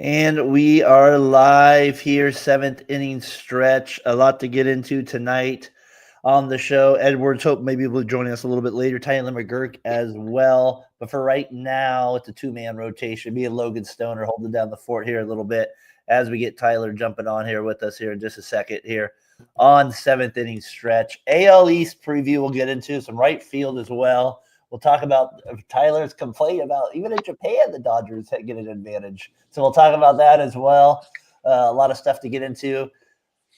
And we are live here, seventh inning stretch. A lot to get into tonight on the show. Edwards, hope maybe will join us a little bit later. Tyler McGurk as well. But for right now, it's a two-man rotation. Me and Logan Stoner holding down the fort here a little bit as we get Tyler jumping on here with us here in just a second here on seventh inning stretch. AL East preview we'll get into, some right field as well. We'll talk about Tyler's complaint about even in Japan, the Dodgers get an advantage. So we'll talk about that as well. A lot of stuff to get into.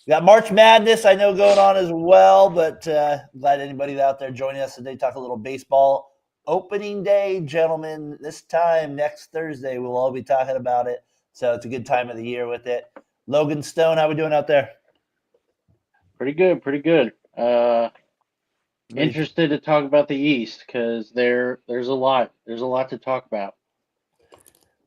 We got March Madness, I know, going on as well, but glad anybody out there joining us today. Talk a little baseball. Opening day, gentlemen, this time next Thursday, we'll all be talking about it. So it's a good time of the year with it. Logan Stone, how we doing out there? Pretty good. Interested to talk about the East because there's a lot to talk about.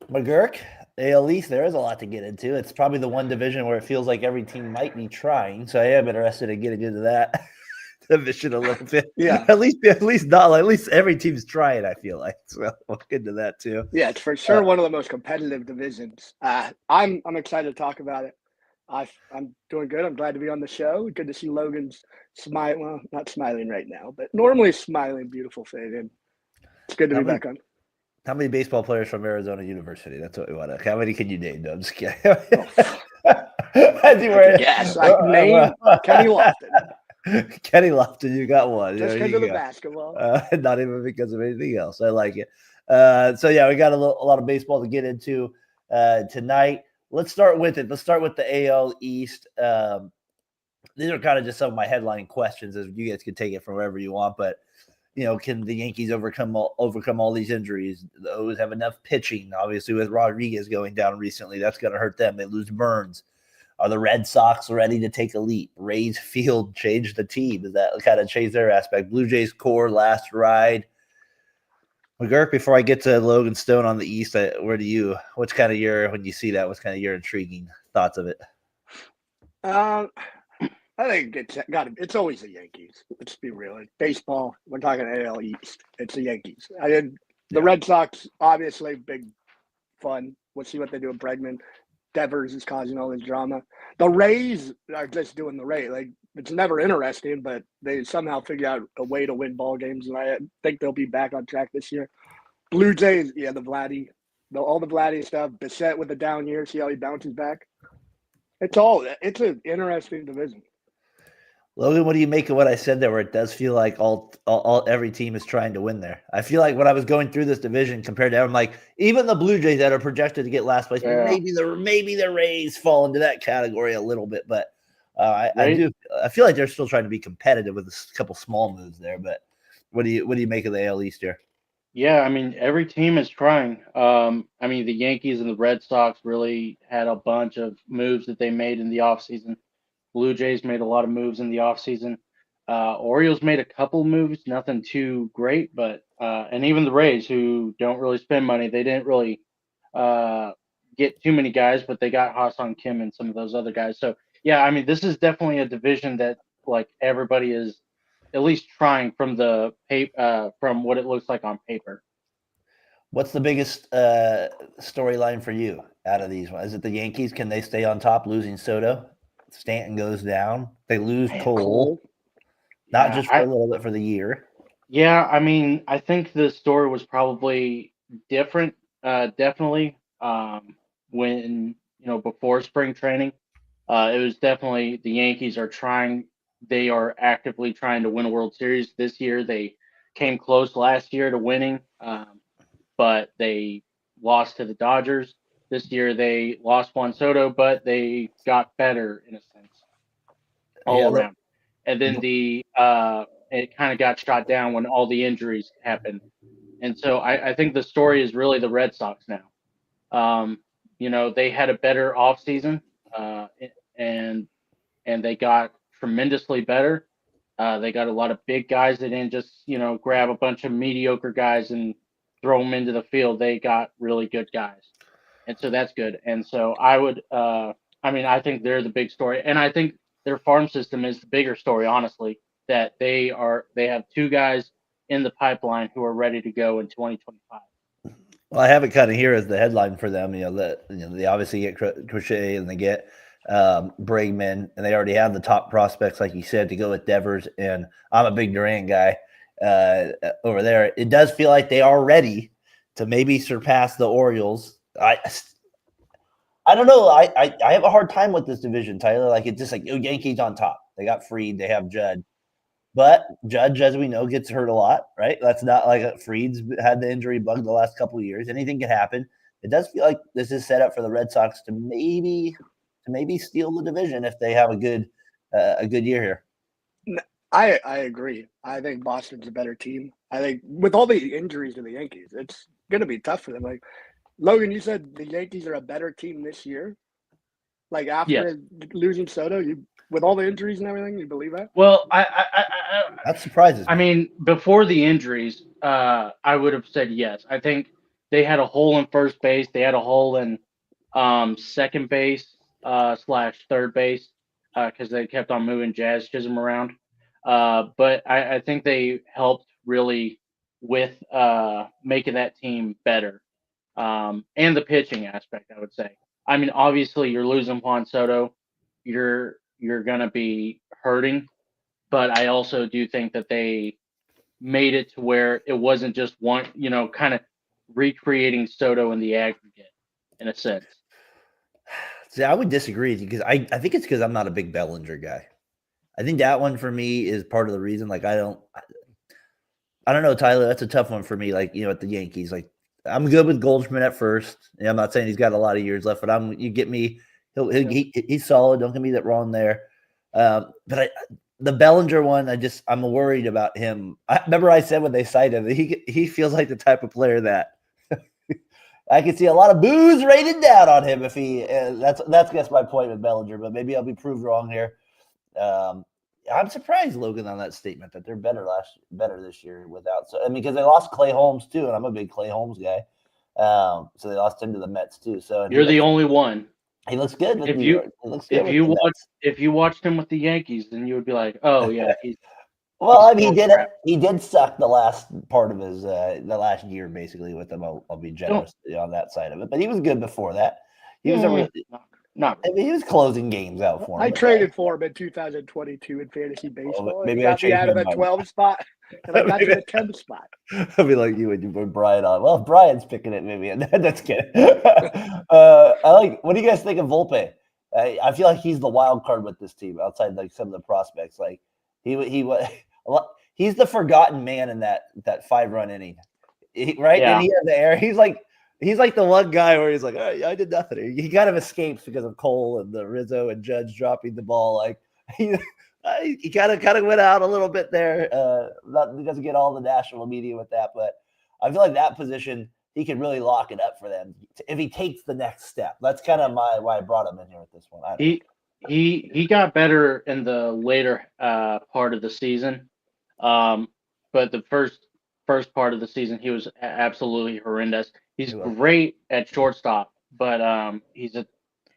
McGurk, AL East, there is a lot to get into. It's probably the one division where it feels like every team might be trying. So I am interested in getting into that division a little bit. Yeah. At least every team's trying, I feel like. So we'll get into that too. Yeah, it's for sure one of the most competitive divisions. I'm excited to talk about it. I'm doing good. I'm glad to be on the show. Good to see Logan's smile. Well, not smiling right now, but normally smiling, beautiful face. And it's good to be back on. How many baseball players from Arizona University? That's what we want to. How many can you name? No, I'm just kidding. Yes, I can name Kenny Lofton. Kenny Lofton, you got one. Just because of the basketball. Not even because of anything else. I like it. So yeah, we got a lot of baseball to get into tonight. Let's start with it. Let's start with the AL East. These are kind of just some of my headline questions, as you guys can take it from wherever you want. But can the Yankees overcome all these injuries? The O's have enough pitching. Obviously, with Rodriguez going down recently, that's going to hurt them. They lose Burns. Are the Red Sox ready to take a leap? Rays field changed the team. Does that kind of change their aspect? Blue Jays core last ride. McGurk, before I get to Logan Stone on the East, what's kind of when you see that, what's kind of your intriguing thoughts of it? I think it's always the Yankees. Let's be real. Baseball, we're talking AL East. It's the Yankees. The Red Sox, obviously, big fun. We'll see what they do with Bregman. Devers is causing all this drama. The Rays are just doing the Rays. Like, it's never interesting, but they somehow figure out a way to win ball games, and I think they'll be back on track this year. Blue Jays, yeah, all the Vladdy stuff. Bissett with a down year, see how he bounces back. It's an interesting division. Logan, what do you make of what I said there, where it does feel like every team is trying to win there? I feel like when I was going through this division compared to, I'm like, even the Blue Jays that are projected to get last place, maybe the Rays fall into that category a little bit, but I feel like they're still trying to be competitive with a couple small moves there. But what do you make of the AL East here? Yeah, I mean, every team is trying. I mean, the Yankees and the Red Sox really had a bunch of moves that they made in the offseason. Blue Jays made a lot of moves in the offseason. Orioles made a couple moves, nothing too great, but and even the Rays, who don't really spend money, they didn't really get too many guys, but they got Ha-Seong Kim and some of those other guys. So yeah, I mean, this is definitely a division that like everybody is at least trying from from what it looks like on paper. What's the biggest storyline for you out of these? Is it the Yankees? Can they stay on top losing Soto? Stanton goes down. They lose Cole. Not just for a little bit, for the year. Yeah, I mean, I think the story was probably different, definitely, when, before spring training. It was definitely the Yankees they are actively trying to win a World Series this year. They came close last year to winning, but they lost to the Dodgers. This year they lost Juan Soto, but they got better in a sense all around. And then it kind of got shot down when all the injuries happened. And so I think the story is really the Red Sox now. They had a better offseason, and they got tremendously better. They got a lot of big guys. They didn't just, grab a bunch of mediocre guys and throw them into the field. They got really good guys. And so that's good. And so I think they're the big story. And I think their farm system is the bigger story, honestly, that they have two guys in the pipeline who are ready to go in 2025. Well, I have it kind of here as the headline for them. They obviously get Crochet and they get Bregman, and they already have the top prospects, like you said, to go with Devers. And I'm a big Durant guy over there. It does feel like they are ready to maybe surpass the Orioles. I don't know. I have a hard time with this division, Tyler. Like it's just like Yankees on top. They got Fried. They have Judd. But Judge, as we know, gets hurt a lot, right? That's not like Fried's had the injury bug the last couple of years. Anything can happen. It does feel like this is set up for the Red Sox to maybe steal the division if they have a good year here. I agree. I think Boston's a better team. I think with all the injuries to the Yankees, it's going to be tough for them. Like Logan, you said the Yankees are a better team this year. Like after losing Soto, with all the injuries and everything, you believe that? Well, that surprises me. I mean, before the injuries, I would have said yes. I think they had a hole in first base. They had a hole in second base / third base because they kept on moving Jazz Chisholm around. But I think they helped really with making that team better and the pitching aspect, I would say. I mean, obviously, you're losing Juan Soto. You're going to be hurting. But I also do think that they made it to where it wasn't just one, kind of recreating Soto in the aggregate, in a sense. See, I would disagree with you because I think it's because I'm not a big Bellinger guy. I think that one for me is part of the reason. Like I don't know, Tyler. That's a tough one for me. Like at the Yankees, like I'm good with Goldschmidt at first. I'm not saying he's got a lot of years left, but you get me. He's solid. Don't get me that wrong there. But the Bellinger one, I'm worried about him. Remember I said when they cited him, he feels like the type of player that I could see a lot of boos rated down on him if he. That's my point with Bellinger, but maybe I'll be proved wrong here. I'm surprised, Logan, on that statement that they're better this year without. So I mean, because they lost Clay Holmes too, and I'm a big Clay Holmes guy. So they lost him to the Mets too. So you're the only one. He looks good. If you watched him with the Yankees, then you would be like, oh yeah, he's. Well, I mean, he did suck the last part of his the last year basically with them. I'll be generous on that side of it, but he was good before that. He was I mean, he was closing games out for him. I traded for him in 2022 in fantasy baseball. Maybe got me out of a 12 spot, and I got to the 10 spot. I'll be like you when you put Brian on. Well, if Brian's picking it, maybe that's good. What do you guys think of Volpe? I feel like he's the wild card with this team outside like some of the prospects. Like he's the forgotten man in that 5-run inning, right? Yeah. And he had the air. He's like the one guy where he's like, oh, yeah, I did nothing. He kind of escapes because of Cole and the Rizzo and Judge dropping the ball. Like he kind of went out a little bit there. He doesn't get all the national media with that, but I feel like that position he can really lock it up for them if he takes the next step. That's kind of why I brought him in here with this one. He got better in the later part of the season, but the first part of the season he was absolutely horrendous. He's great at shortstop, but he's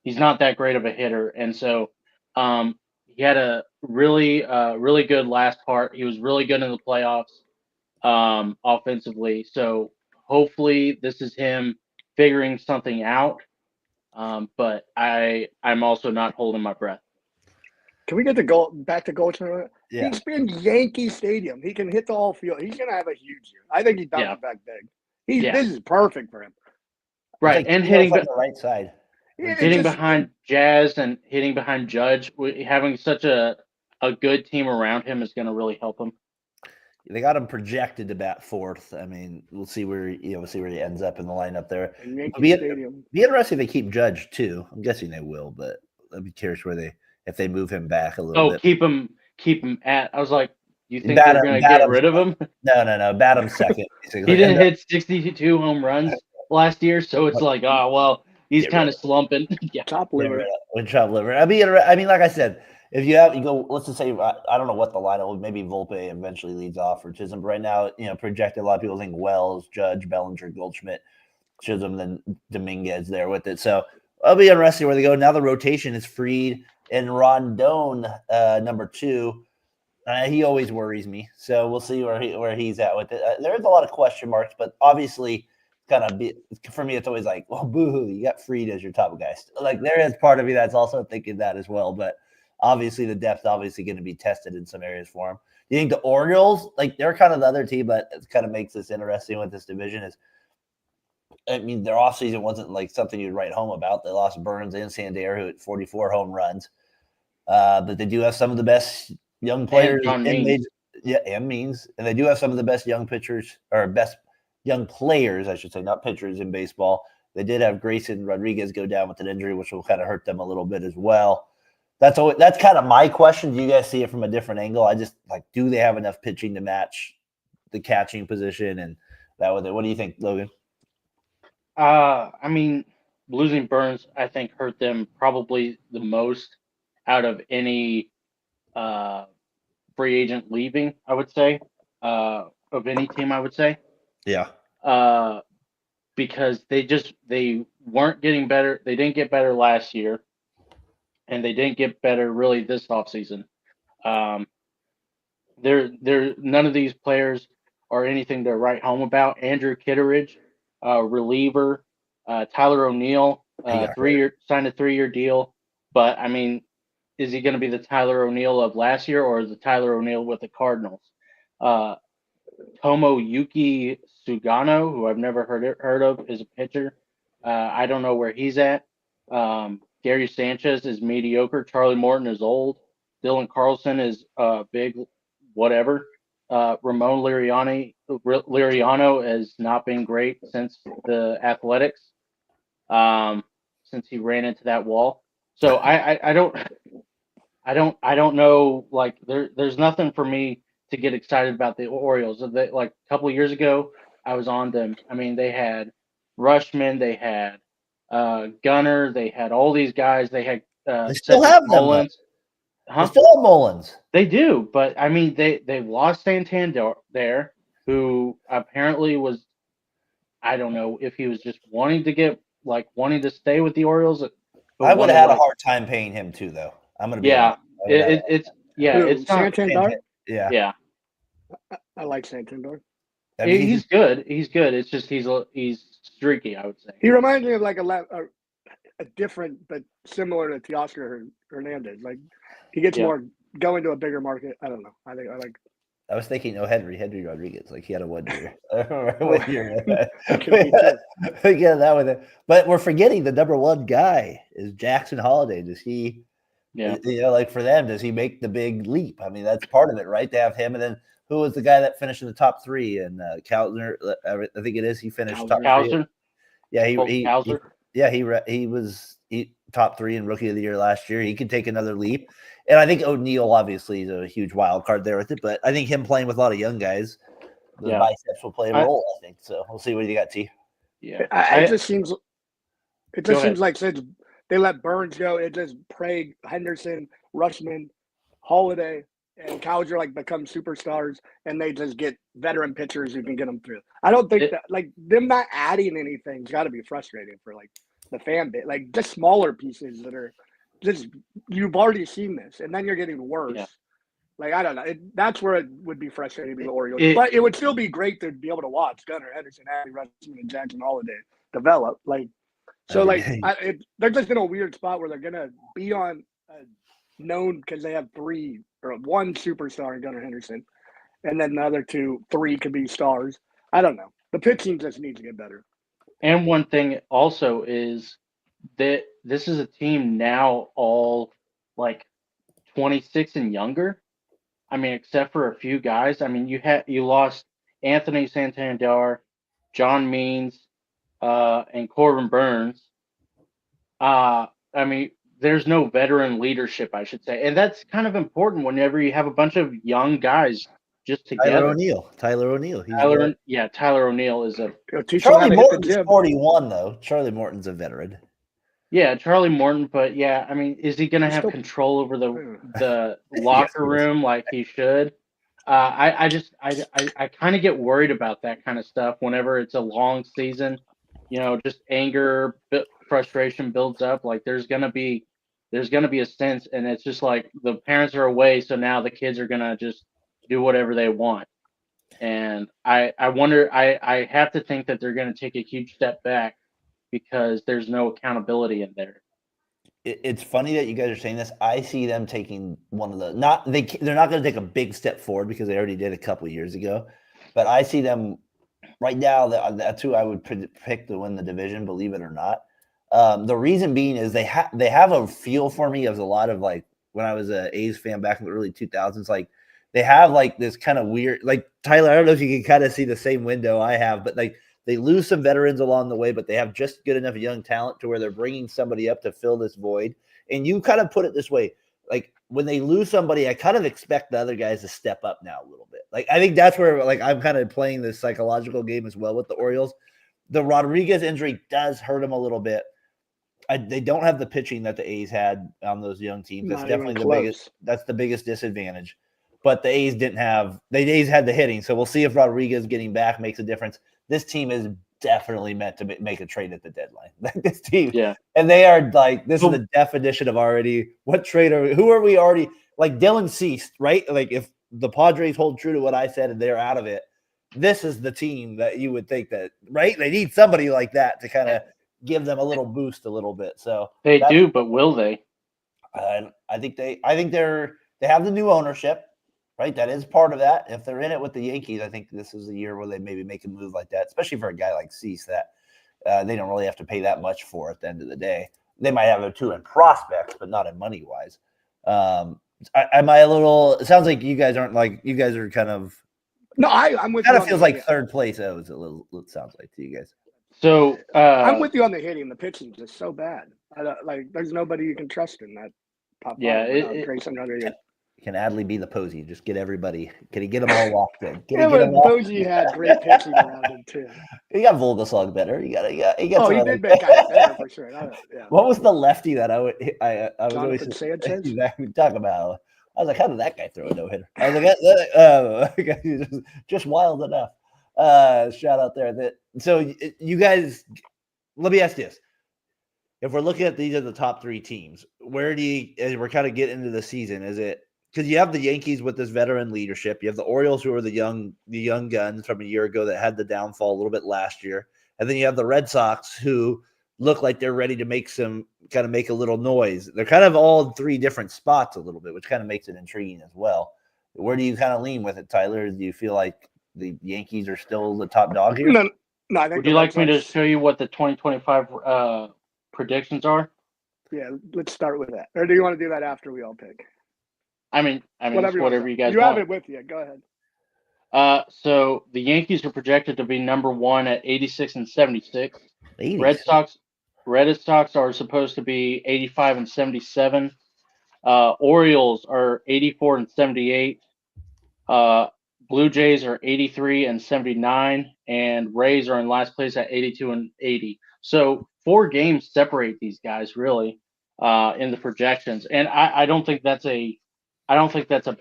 not that great of a hitter, and so he had a really good last part. He was really good in the playoffs offensively. So hopefully this is him figuring something out. But I'm also not holding my breath. Can we get back to Goldschmidt? Yeah. He's been Yankee Stadium. He can hit the whole field. He's going to have a huge year. I think he's bouncing back big. This is perfect for him. Right, and hitting on the right side. Hitting behind Jazz and hitting behind Judge, having such a good team around him is going to really help him. They got him projected to bat fourth. I mean, we'll see where he ends up in the lineup there. Be interesting if they keep Judge too. I'm guessing they will, but I'd be curious if they move him back a little bit. Keep him at. I was like, you think they're going to get rid of him? No. Bat him second. He didn't hit 62 home runs last year, so it's like, oh well, he's kind of slumping. Top liver. Top liver. I mean, like I said, if you go, let's just say I don't know what the lineup. Maybe Volpe eventually leads off for Chisholm. But right now, projected a lot of people think Wells, Judge, Bellinger, Goldschmidt, Chisholm, then Dominguez there with it. So I'll be interested where they go. Now the rotation is Fried and Rondon, number 2. He always worries me. So we'll see where he's at with it. There's a lot of question marks, but obviously kind of be for me. It's always like, well, boo-hoo, you got Fried as your top guy. Like there is part of me that's also thinking that as well. But obviously, the depth obviously going to be tested in some areas for him. You think the Orioles, like they're kind of the other team, but it kind of makes this interesting with this division is. I mean, their offseason wasn't like something you'd write home about. They lost Burns and Sandier, who had 44 home runs. But they do have some of the best young players in major, and Means, and they do have some of the best young pitchers or best young players, I should say, not pitchers in baseball. They did have Grayson Rodriguez go down with an injury, which will kind of hurt them a little bit as well. That's kind of my question. Do you guys see it from a different angle? I just like, do they have enough pitching to match the catching position and that with it? What do you think, Logan? I mean, losing Burns, I think, hurt them probably the most out of any free agent leaving, I would say, of any team, I would say. Yeah. Because they weren't getting better. They didn't get better last year, and they didn't get better really this offseason. None of these players are anything to write home about. Andrew Kitteridge, reliever, Tyler O'Neill, signed a 3-year deal. But I mean, is he going to be the Tyler O'Neill of last year, or the Tyler O'Neill with the Cardinals? Tomoyuki Sugano, who I've never heard of, is a pitcher. I don't know where he's at. Gary Sanchez is mediocre. Charlie Morton is old. Dylan Carlson is big, whatever. Ramon Liriano has not been great since the Athletics, since he ran into that wall. So I don't know. Like there's nothing for me to get excited about the Orioles. Like a couple of years ago, I was on them. I mean, they had Rushman, they had Gunner, they had all these guys. They had they still have Mullins. They still have Mullins. They do, but I mean, they lost Santander there, who apparently was, I don't know if he was just wanting to stay with the Orioles. I would have had a hard time paying him too, though. I'm gonna be honest. It's not Santander. Yeah. I like Santander. I mean, he's good. He's good. It's just he's streaky, I would say. He reminds me of like a different but similar to Teoscar Hernandez. Like he gets more going to a bigger market. I don't know. I was thinking, Henry Rodriguez. Like he had a 1 year. I don't remember what year. Yeah, that was it. But we're forgetting the number one guy is Jackson Holiday. Does he? Yeah. Like for them, does he make the big leap? I mean, that's part of it, right? They have him, and then who was the guy that finished in the top 3? And Kausner, I think it is. He finished top 3. Yeah, he was top 3 in Rookie of the Year last year. He could take another leap. And I think O'Neill obviously is a huge wild card there with it, but I think him playing with a lot of young guys, the biceps will play a role, I think. So we'll see what you got, T. Yeah. It just seems like since they let Burns go, it just Prague, Henderson, Rushman, Holiday, and Cowger become superstars, and they just get veteran pitchers who can get them through. I don't think that them not adding anything's got to be frustrating for the fan base. Just smaller pieces that are just you've already seen this, and then you're getting worse. Yeah. I don't know. That's where it would be frustrating to the Orioles, but it would still be great to be able to watch Gunnar, Henderson, Adley Rushman, and Jackson Holiday develop. They're just in a weird spot where they're gonna be on known because they have 3 or 1 superstar in Gunnar Henderson, and then the other 3 could be stars. I don't know. The pitching just needs to get better. And one thing also is that this is a team now all 26 and younger. I mean, except for a few guys. I mean, you lost Anthony Santander, John Means, and Corbin Burns. I mean, there's no veteran leadership, I should say. And that's kind of important whenever you have a bunch of young guys just together. Tyler O'Neill. Tyler O'Neill is a... Charlie Morton's 41, though. Charlie Morton's a veteran. Yeah, Charlie Morton, but I mean, is he going to have control over the locker room like he should? I kind of get worried about that kind of stuff whenever it's a long season. Just anger, frustration builds up. There's gonna be a sense, and it's just the parents are away, so now the kids are gonna just do whatever they want. And I wonder. I have to think that they're going to take a huge step back because there's no accountability in there. It's funny that you guys are saying this. I see them taking one of the they're not going to take a big step forward because they already did a couple of years ago, but I see them right now. That's who I would pick to win the division, believe it or not. The reason being is they have a feel for me as a lot of like when I was a A's fan back in the early 2000s. Like they have like this kind of weird, like Tyler. I don't know if you can kind of see the same window I have, but like they lose some veterans along the way, but they have just good enough young talent to where they're bringing somebody up to fill this void. And you kind of put it this way, like when they lose somebody, I kind of expect the other guys to step up now a little bit. Like I think that's where like I'm kind of playing this psychological game as well with the Orioles. The Rodriguez injury does hurt them a little bit. They don't have the pitching that the A's had on those young teams. That's definitely the biggest. That's the biggest disadvantage. But the A's didn't have. The A's had the hitting, so we'll see if Rodriguez getting back makes a difference. This team is definitely meant to make a trade at the deadline. Like this team, Yeah. And they are like this is the definition of already what trade are. Who are we already like? Dylan ceased, right? Like if the Padres hold true to what I said and they're out of it, this is the team that you would think that right. They need somebody like that to kind of give them a little boost a little bit. So they do, but will they? I think they have the new ownership, right? That is part of that. If they're in it with the Yankees, I think this is the year where they maybe make a move like that, especially for a guy like Cease that they don't really have to pay that much for at the end of the day. They might have a two in prospects, but not in money wise. Am I a little? It sounds like you guys aren't like you guys are kind of. No, I'm with. Kind of feels like third place. It sounds like to you guys. So I'm with you on the hitting. The pitching is just so bad. There's nobody you can trust in that top. Yeah, Grayson Rodriguez. Can Adley be the Posey? Just get everybody. Can he get them all locked in? Posey had great pitching around him too. He got Vogelsong better. He did make guys better for sure. Yeah. What was the lefty that I was Jonathan always Sanchez? Exactly talk about? I was like, how did that guy throw a no hitter? I was like, just wild enough. Shout out there. So you guys, let me ask this: if we're looking at these are the top three teams, where do you? As we're kind of getting into the season, is it? Because you have the Yankees with this veteran leadership. You have the Orioles who are the young guns from a year ago that had the downfall a little bit last year. And then you have the Red Sox who look like they're ready to make a little noise. They're kind of all in three different spots a little bit, which kind of makes it intriguing as well. Where do you kind of lean with it, Tyler? Do you feel like the Yankees are still the top dog here? No, I think. Would you like me to show you what the 2025 predictions are? Yeah, let's start with that. Or do you want to do that after we all pick? I mean, whatever you guys want. You have it with you. Go ahead. So the Yankees are projected to be number one at 86 and 76. 80. Red Sox are supposed to be 85 and 77. Orioles are 84 and 78. Blue Jays are 83 and 79, and Rays are in last place at 82 and 80. So 4 games separate these guys really in the projections, and I don't think that's a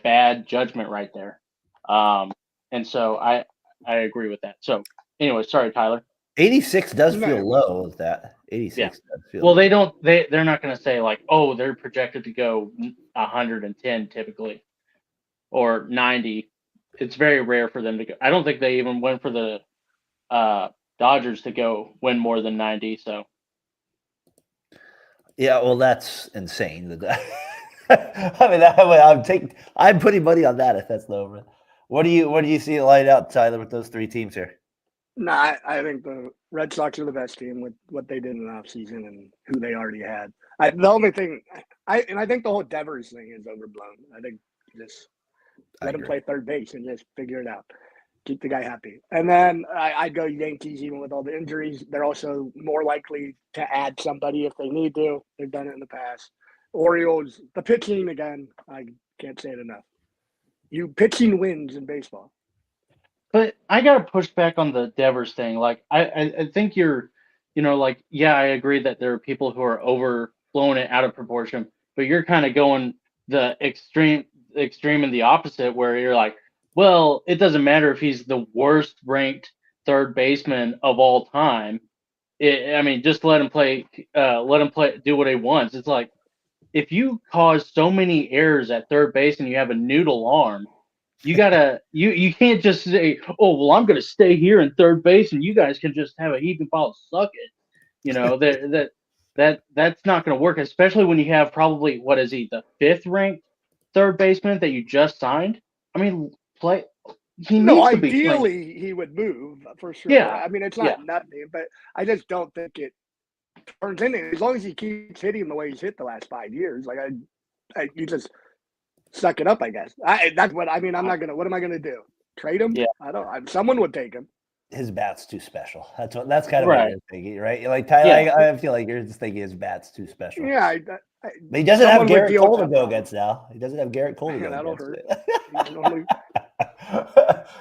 bad judgment right there. And so I agree with that. So anyway, sorry, Tyler. 86 does feel low with that. 86 does feel well, low. They're not going to say like, oh, they're projected to go 110 typically or 90. It's very rare for them to go. I don't think they even went for the Dodgers to win more than 90. So yeah, well, that's insane. I mean, I'm putting money on that if that's low. What do you see it light out, Tyler, with those 3 teams here? No, I think the Red Sox are the best team with what they did in the offseason and who they already had. The only thing, I think the whole Devers thing is overblown. I think just let him play third base and just figure it out. Keep the guy happy. And then I'd go Yankees even with all the injuries. They're also more likely to add somebody if they need to. They've done it in the past. Orioles, the pitching, again, I can't say it enough. Pitching wins in baseball. But I got to push back on the Devers thing. Like, I think you're, I agree that there are people who are overblowing it out of proportion, but you're kind of going the extreme and the opposite where you're like, well, it doesn't matter if he's the worst ranked third baseman of all time. Just let him play, do what he wants. It's like, if you cause so many errors at third base and you have a noodle arm, You gotta you can't just say, oh well, I'm gonna stay here in third base and you guys can just have a heaping pile of suck it. That's not gonna work, especially when you have probably what is he, the fifth ranked third baseman that you just signed? I mean, play he No, needs to be playing. ideally he would move for sure. Yeah, I mean, it's yeah. not nothing, but I just don't think it turns into as long as he keeps hitting the way he's hit the last 5 years. Like you just suck it up, I guess. That's what I mean. I'm not gonna. What am I gonna do? Trade him? Yeah. I don't. Someone would take him. His bat's too special. That's kind of what Right. you're thinking, right? Like Tyler, Yeah. I feel like you're just thinking his bat's too special. Yeah, But he doesn't have someone would Garrett deal with Cole to that go problem. against now. He doesn't have Garrett Cole to Yeah, go that'll against. hurt.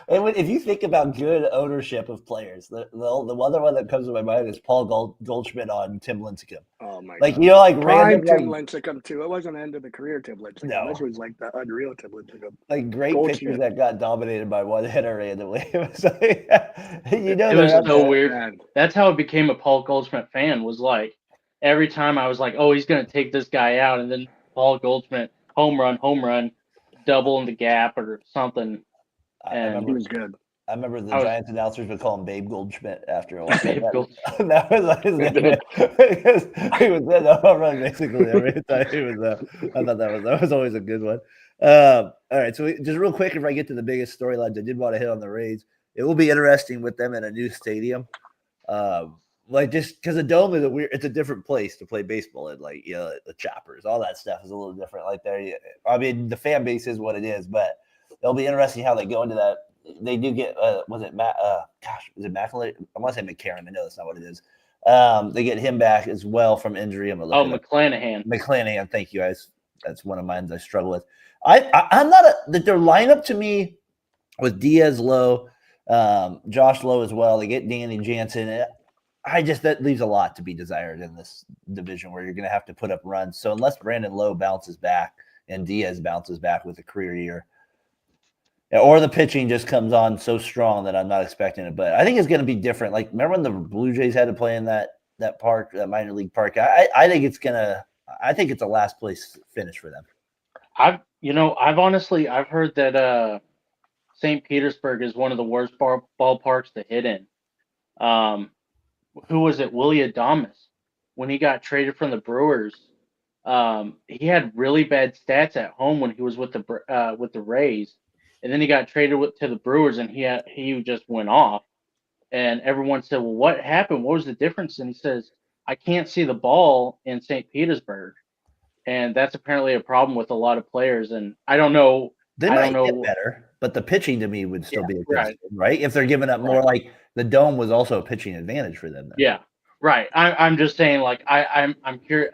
If you think about good ownership of players, the other one that comes to my mind is Paul Goldschmidt on Tim Lincecum. Oh my Like god! like Prime random Tim like, Lincecum too. It wasn't the end of the career Tim Lincecum. No. This was like the unreal Tim Lincecum. like great Goldschmidt. pitchers that got dominated by one hitter randomly. It was like, It was so weird. Man. That's how I became a Paul Goldschmidt fan. Was like every time I was like, oh, he's gonna take this guy out, and then Paul Goldschmidt home run, double in the gap or something. And He was good. I remember the Giants announcers would call him Babe Goldschmidt after a while. Babe Goldschmidt. That was like his name. Because he was in a home run basically every time he was. I thought that was always a good one. All right, so just real quick, if I get to the biggest storylines, I did want to hit on the Rays. It will be interesting with them in a new stadium. Like just because the dome is it's a different place to play baseball in, like the choppers, all that stuff is a little different. Like there, I mean, the fan base is what it is, but it'll be interesting how they go into that. They do get was it Matt? Was it McAlary? I want to say McCarron. I know that's not what it is. They get him back as well from injury. McClanahan. McClanahan, thank you guys. That's one of mine I struggle with. I'm not that their lineup to me with Diaz Lowe, Josh Lowe as well. They get Danny Jansen. That leaves a lot to be desired in this division where you're going to have to put up runs. So unless Brandon Lowe bounces back and Diaz bounces back with a career year, or the pitching just comes on so strong that I'm not expecting it. But I think it's going to be different. Like remember when the Blue Jays had to play in that park, that minor league park? I think it's a last place finish for them. I've heard that St. Petersburg is one of the worst ballparks to hit in. Who was it? Willie Adames, when he got traded from the Brewers, he had really bad stats at home when he was with the Rays, and then he got traded to the Brewers, and he just went off. And everyone said, "Well, what happened? What was the difference?" And he says, "I can't see the ball in St. Petersburg," and that's apparently a problem with a lot of players. And I don't know. They might get better, but the pitching to me would still be a concern, right? If they're giving up more, like the dome was also a pitching advantage for them. Then. Yeah, right. I'm just saying, like I'm curious.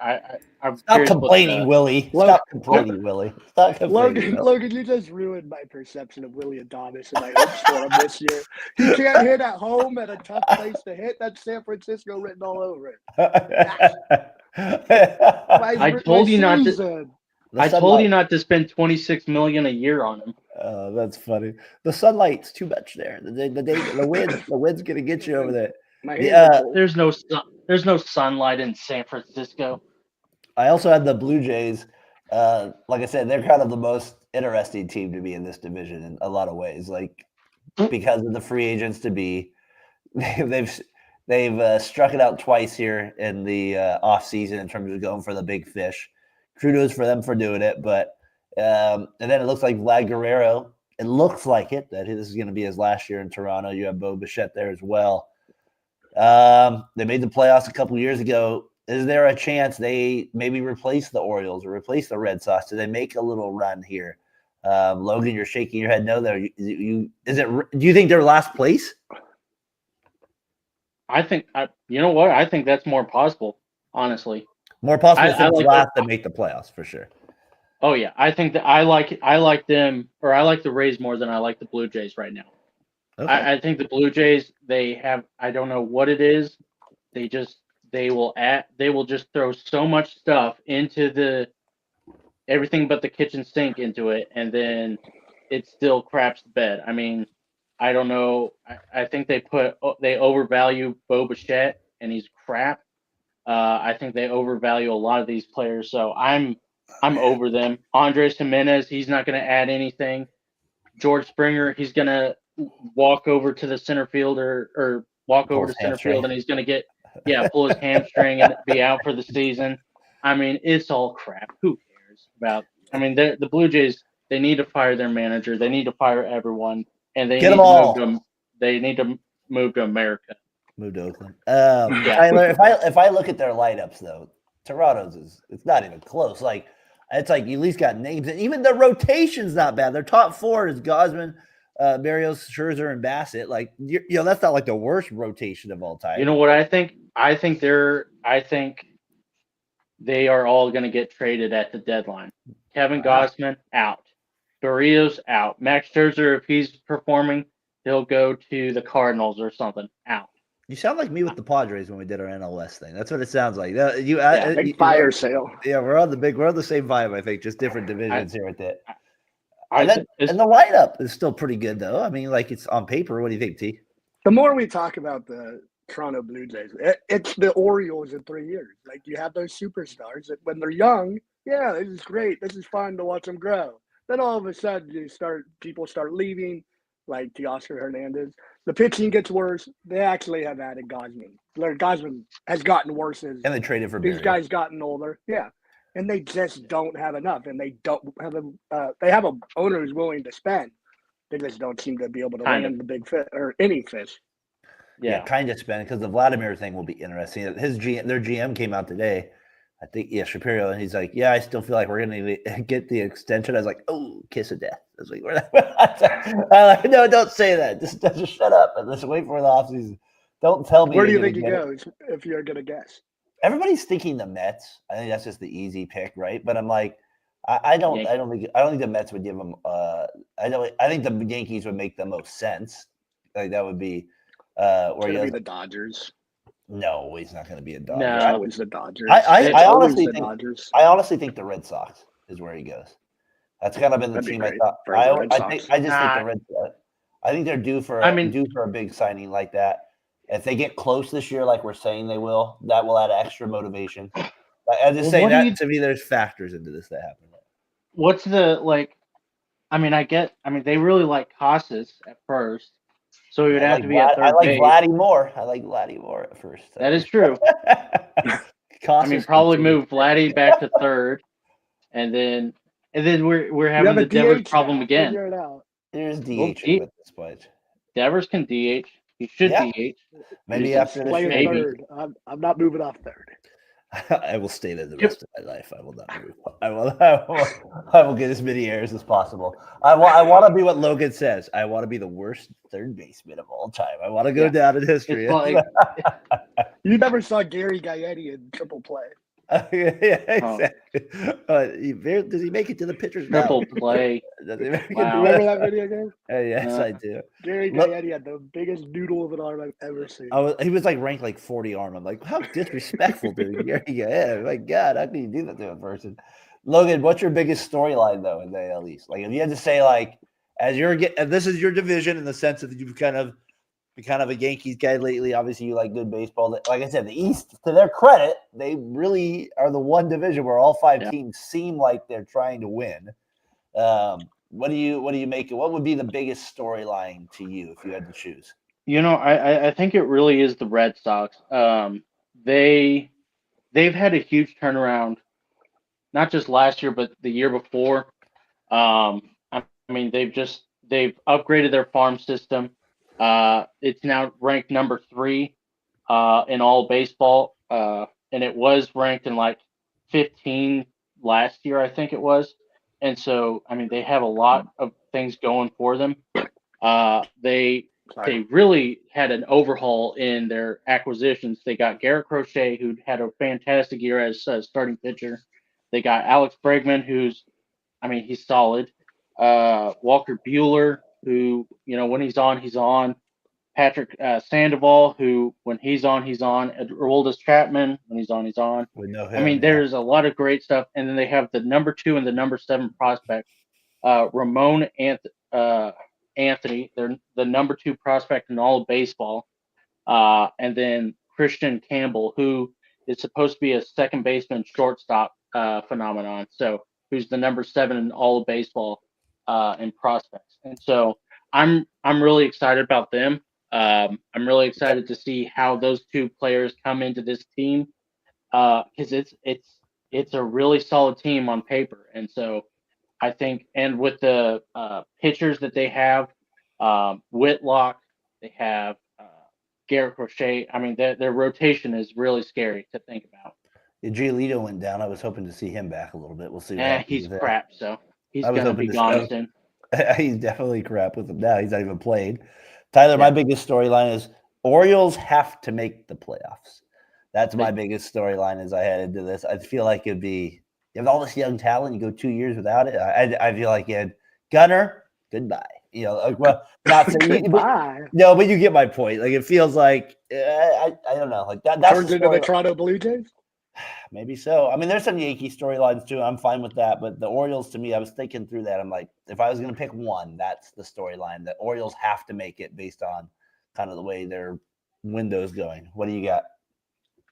I'm Stop complaining, Willie. Stop complaining, Willie. Stop complaining. Logan, you just ruined my perception of Willie Adames and my hopes for him this year. He can't hit at home at a tough place to hit. That's San Francisco written all over it. I told you not to spend $26 million a year on him. That's funny. The sunlight's too much there. The wind's gonna get you over there. There's no sunlight in San Francisco. I also had the Blue Jays. Like I said, they're kind of the most interesting team to be in this division in a lot of ways. Like because of the free agents to be, they've struck it out twice here in the off season in terms of going for the big fish. Kudos for them for doing it, but and then it looks like Vlad Guerrero. It looks like it that this is going to be his last year in Toronto. You have Bo Bichette there as well. They made the playoffs a couple years ago. Is there a chance they maybe replace the Orioles or replace the Red Sox? Do they make a little run here? Logan, you're shaking your head no there. Do you think they're last place? I think you know what? I think that's more possible, honestly. More possible since last to make the playoffs for sure. Oh yeah, I think that I like them, or I like the Rays more than I like the Blue Jays right now. Okay. I think the Blue Jays, they have, I don't know what it is. They will just throw so much stuff into everything but the kitchen sink into it, and then it still craps the bed. I mean, I don't know. I think they overvalue Bo Bichette, and he's crap. I think they overvalue a lot of these players, so I'm over them. Andres Jimenez, he's not going to add anything. George Springer, he's gonna walk over to the center field or walk over to center field, and he's gonna pull his hamstring and be out for the season. I mean, it's all crap. Who cares about? I mean, the Blue Jays, they need to fire their manager. They need to fire everyone, and they Get need them to all. they need to move to America. Move to Oakland. Tyler, if I look at their lineups though, Toronto's it's not even close. Like it's like you at least got names, and even the rotation's not bad. Their top four is Gosman, Berrios, Scherzer, and Bassett. Like that's not like the worst rotation of all time. You know what I think? I think they are all going to get traded at the deadline. Kevin Gausman out, Berrios out, Max Scherzer, if he's performing, he'll go to the Cardinals or something. Out. You sound like me with the Padres when we did our NLS thing. That's what it sounds like. Big fire sale. Yeah, we're on the same vibe. I think just different divisions here at that. And the lineup is still pretty good though. I mean, like it's on paper. What do you think, T? The more we talk about the Toronto Blue Jays, it's the Orioles in 3 years. Like you have those superstars that when they're young, yeah, this is great. This is fun to watch them grow. Then all of a sudden, people start leaving, like Teoscar Hernandez. The pitching gets worse. They actually have added Gosman. Gosman has gotten worse as and they traded for these guys gotten older. Yeah, and they just don't have enough, and they don't have they have an owner who's willing to spend. They just don't seem to be able to land the big fish or any fish. Yeah, kind of spend because the Vladimir thing will be interesting. Their GM came out today. I think Shapiro, and he's like, "Yeah, I still feel like we're going to get the extension." I was like, "Oh, kiss of death." I was like, "No, don't say that. Just shut up and let's wait for the offseason. Don't tell me." Where do you think he goes? If you're going to guess, everybody's thinking the Mets. I think that's just the easy pick, right? But I'm like, I don't think the Mets would give him. I think the Yankees would make the most sense. Like that would be. Where he be the Dodgers. No, he's not going to be a Dodger. No, it's the Dodgers. I honestly think the Red Sox is where he goes. That's kind of been the team I thought. I just think the Red Sox. I think they're due for a big signing like that. If they get close this year, like we're saying they will, that will add extra motivation. I just say that to me, there's factors into this that happen. What's the like? I mean, they really like Casas at first. So he would have to be at third base. I like Vladdy more at first. That is true. Probably move Vladdy back to third, and then we're having the Devers problem again. There's DH at this point. Devers can DH. He should DH. Maybe after this year. Maybe. I'm not moving off third. I will stay there the rest of my life. I will not move. I will get as many errors as possible. I want to be what Logan says. I want to be the worst third baseman of all time. I want to go down in history. You never saw Gary Gaetti in Triple Play. Exactly. Does he make it to the pitcher's Triple Play? Does he make it? Remember that video game? Yes, I do. Gary Gaetti had the biggest noodle of an arm I've ever seen. He was like ranked like 40 arm. I'm like, how disrespectful, dude. Yeah, my God, how can you do that to a person? Logan, what's your biggest storyline though in the AL East? Like, if you had to say, like, this is your division in the sense that you've kind of a Yankees guy lately. Obviously, you like good baseball. Like I said, the East, to their credit, they really are the one division where all five teams seem like they're trying to win. What do you make it? What would be the biggest storyline to you if you had to choose? I think it really is the Red Sox. They've had a huge turnaround, not just last year, but the year before. They've upgraded their farm system. It's now ranked number 3 in all baseball, and it was ranked in like 15 last year, I think it was. And so, they have a lot of things going for them. They really had an overhaul in their acquisitions. They got Garrett Crochet, who had a fantastic year as a starting pitcher. They got Alex Bregman, who's solid. Walker Buehler, who, when he's on, he's on. Patrick Sandoval, who, when he's on, he's on. Aroldis Chapman, when he's on, he's on. There's a lot of great stuff. And then they have the number 2 and the number 7 prospect, Ramon Anthony. They're the number 2 prospect in all of baseball. And then Christian Campbell, who is supposed to be a second baseman, shortstop phenomenon. So who's the number 7 in all of baseball. and prospects. And so I'm really excited about them. I'm really excited to see how those two players come into this team because it's a really solid team on paper. And so I think, and with the pitchers that they have, Whitlock, they have Garrett Crochet. I mean, their rotation is really scary to think about. Giolito went down. I was hoping to see him back a little bit. We'll see what happens He's there. crap, so he's I was gonna hoping be to gone see- soon. He's definitely crap with him now. He's not even played. Tyler, Yeah. my biggest storyline is Orioles have to make the playoffs. That's my They- biggest storyline as I head into this. I feel like it'd be you have all this young talent, you go 2 years without it. I feel like you had Gunner, goodbye. You know, well, not saying but, Goodbye. no, but you get my point. Like it feels like I don't know, like that's Turns the into the story. Toronto Blue Jays. Maybe so. I mean, there's some Yankee storylines too. I'm fine with that. But the Orioles, to me, I was thinking through that. I'm like, if I was going to pick one, that's the storyline. The Orioles have to make it based on kind of the way their window's going. What do you got?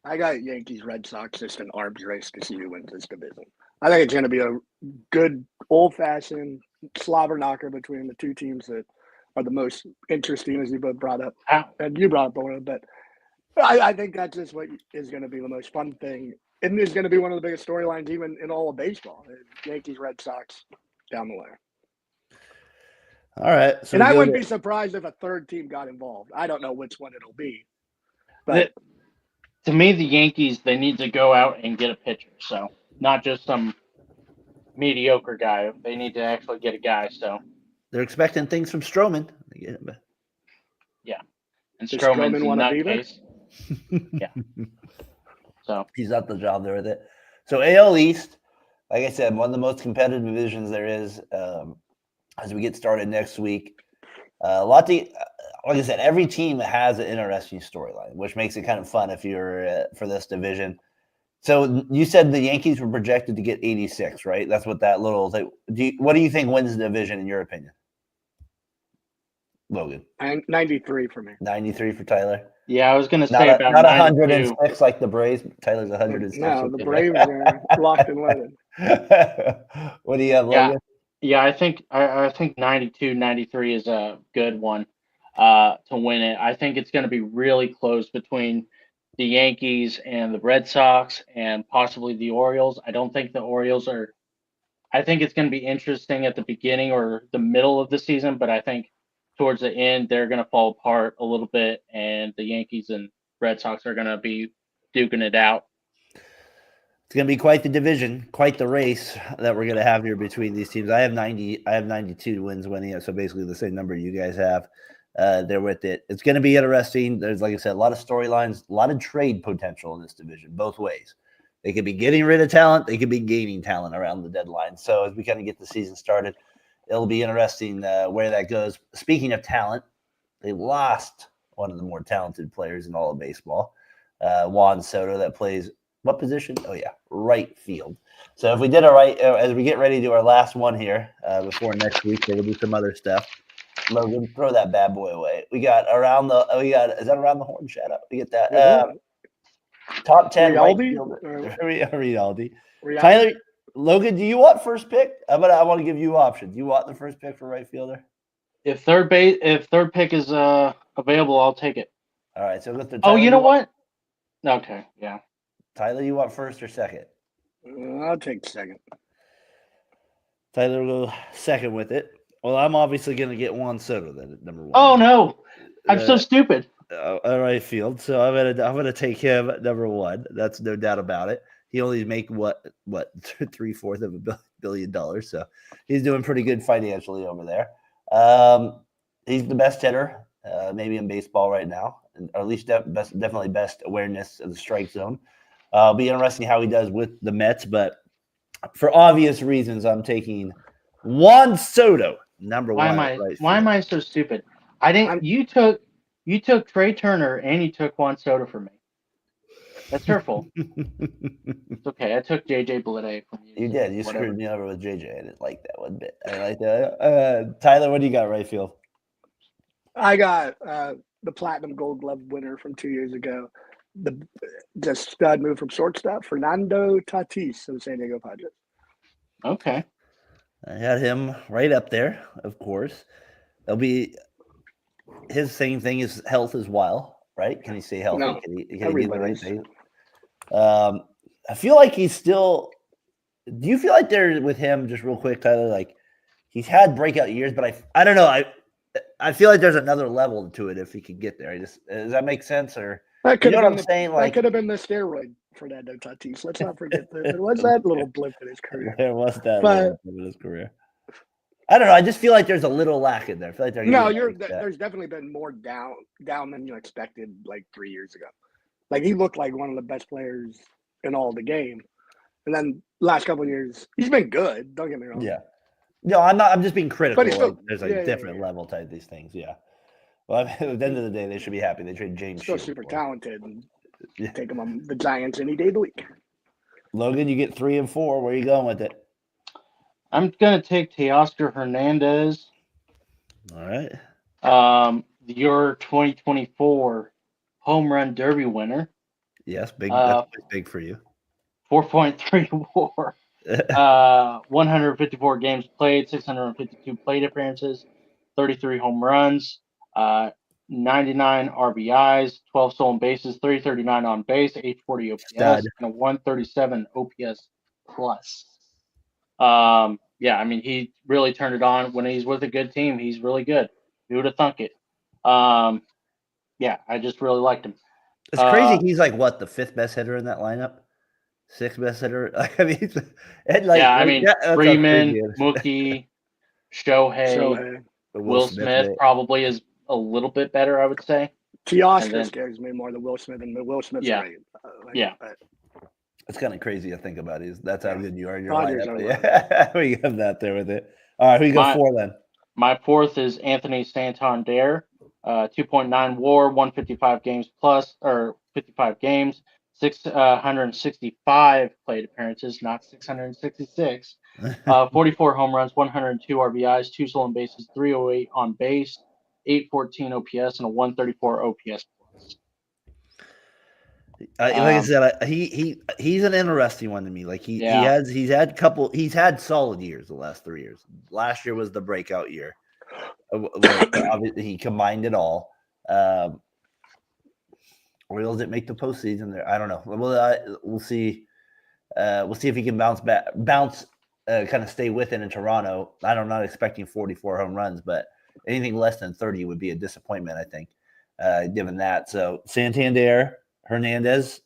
I got Yankees, Red Sox, just an arms race to see who wins this division. I think it's going to be a good old-fashioned slobber knocker between the two teams that are the most interesting, as you both brought up, and you brought up one. But I think that's just what is going to be the most fun thing, and is going to be one of the biggest storylines even in all of baseball. Yankees, Red Sox, down the line. All right. So and I wouldn't be surprised if a third team got involved. I don't know which one it'll be, but to me, the Yankees, they need to go out and get a pitcher. So not just some mediocre guy. They need to actually get a guy. So they're expecting things from Stroman. Yeah, and Does Stroman's Stroman want to be there? nutcase. Yeah. So he's not the job there with it. So AL East, like I said, one of the most competitive divisions there is. As we get started next week, like I said, every team has an interesting storyline, which makes it kind of fun if you're for this division. So you said the Yankees were projected to get 86, right? That's what that little thing. What do you think wins the division in your opinion? Logan. And 93 for me. 93 for Tyler. Yeah, I was going to say about not 92. 106 like the Braves. Tyler's 106. No, the Braves are locked and loaded. What do you have, Logan? Yeah, I think 92, 93 is a good one to win it. I think it's going to be really close between the Yankees and the Red Sox and possibly the Orioles. I don't think the Orioles are – I think it's going to be interesting at the beginning or the middle of the season, but I think towards the end they're going to fall apart a little bit, and the Yankees and Red Sox are going to be duking it out. It's going to be quite the division, quite the race that we're going to have here between these teams. I have 90. I have 92 wins winning, so basically the same number you guys have. There with it. It's going to be interesting. There's, like I said, a lot of storylines, a lot of trade potential in this division, both ways. They could be getting rid of talent. They could be gaining talent around the deadline. So as we kind of get the season started, it'll be interesting where that goes. Speaking of talent, they lost one of the more talented players in all of baseball, Juan Soto, that plays what position? Oh, yeah, right field. So if we did as we get ready to do our last one here before next week, we'll do some other stuff. Logan, throw that bad boy away. We got is that around the horn? Shout out. We get that. Top 10 right fielder. Rialdi. Tyler, Logan, do you want first pick? I want to give you options. You want the first pick for right fielder? If third pick is available, I'll take it. All right, so with the Tyler, you know what? Okay, yeah. Tyler, you want first or second? I'll take second. Tyler will go second with it. Well, I'm obviously going to get Juan Soto then at number one. Oh no, I'm so stupid. All right, field. So I'm gonna take him at number one. That's no doubt about it. He only make what 3/4 of $1 billion. So he's doing pretty good financially over there. He's the best hitter, maybe in baseball right now, or at least definitely best awareness of the strike zone. It'll be interesting how he does with the Mets, but for obvious reasons, I'm taking Juan Soto, number one. Why am I so stupid? I didn't. You took Trey Turner and you took Juan Soto from me. That's hurtful. It's okay. I took JJ Bleday from you. You did. You screwed me over with JJ. I didn't like that one bit. I like that. Tyler, what do you got right field? I got the Platinum Gold Glove winner from 2 years ago. The stud move from shortstop, Fernando Tatis of the San Diego Padres. Okay. I had him right up there, of course. There'll be his same thing is health as well, right? Can he stay healthy? No, Can he do the right everybody's. thing? I feel like he's still. Do you feel like there with him, just real quick, Tyler? Like he's had breakout years, but I don't know. I feel like there's another level to it if he could get there. Does that make sense? Or That you could know have what been I'm saying? that Like could have been the steroid Fernando Tatis. Let's not forget that it was that little blip in his career. there was that But- little bit in his career. I don't know. I just feel like there's a little lack in there. I feel like they're No, giving that. there's definitely been more down than you expected like 3 years ago. Like he looked like one of the best players in all the game. And then last couple of years, he's been good. Don't get me wrong. Yeah. No, I'm not. I'm just being critical. But he's still- like, there's a yeah, different yeah. level to these things. Yeah. Well, I mean, at the end of the day, they should be happy. They trade James. Still Shields super for him. talented and Yeah. take him on the Giants any day of the week. Logan, you get 3 and 4. Where are you going with it? I'm gonna take Teoscar Hernandez. All right. Your 2024 home run derby winner. Yes, big. Uh, That's big for you. 4.3 WAR. 154 games played, 652 plate appearances, 33 home runs, 99 RBIs, 12 stolen bases, 339 on base, 840 OPS, Stud. and a 137 OPS plus. Yeah, I mean, he really turned it on when he's with a good team. He's really good. Who would have thunk it? Yeah, I just really liked him. It's crazy. He's like what, the 5th best hitter in that lineup? 6th best hitter. I mean, and like, yeah, I mean, that's Freeman, crazy. Mookie, Shohei, Will Smith mate. probably is a little bit better, I would say. Teoscar then- scares me more than Will Smith, and Will Smith's Yeah. great. Yeah. but It's kind of crazy to think about. That's how Yeah. good you are in your Rodgers lineup. are Yeah, we have that there with it. All right, who you go My- 4 then? My fourth is Anthony Santander, 2.9 WAR, 155 games plus, or 55 games, 665 plate appearances, not 666. 44 home runs, 102 RBIs, 2 stolen bases, 308 on base, 814 OPS, and a 134 OPS plus. Like I said, he's an interesting one to me. Like Yeah. he's had solid years the last 3 years. Last year was the breakout year. Obviously, he combined it all. Orioles didn't make the postseason there. I don't know. We'll see. We'll see if he can bounce, kind of stay with it in Toronto. I'm not expecting 44 home runs, but anything less than 30 would be a disappointment, I think, given that. So Santander, Hernandez,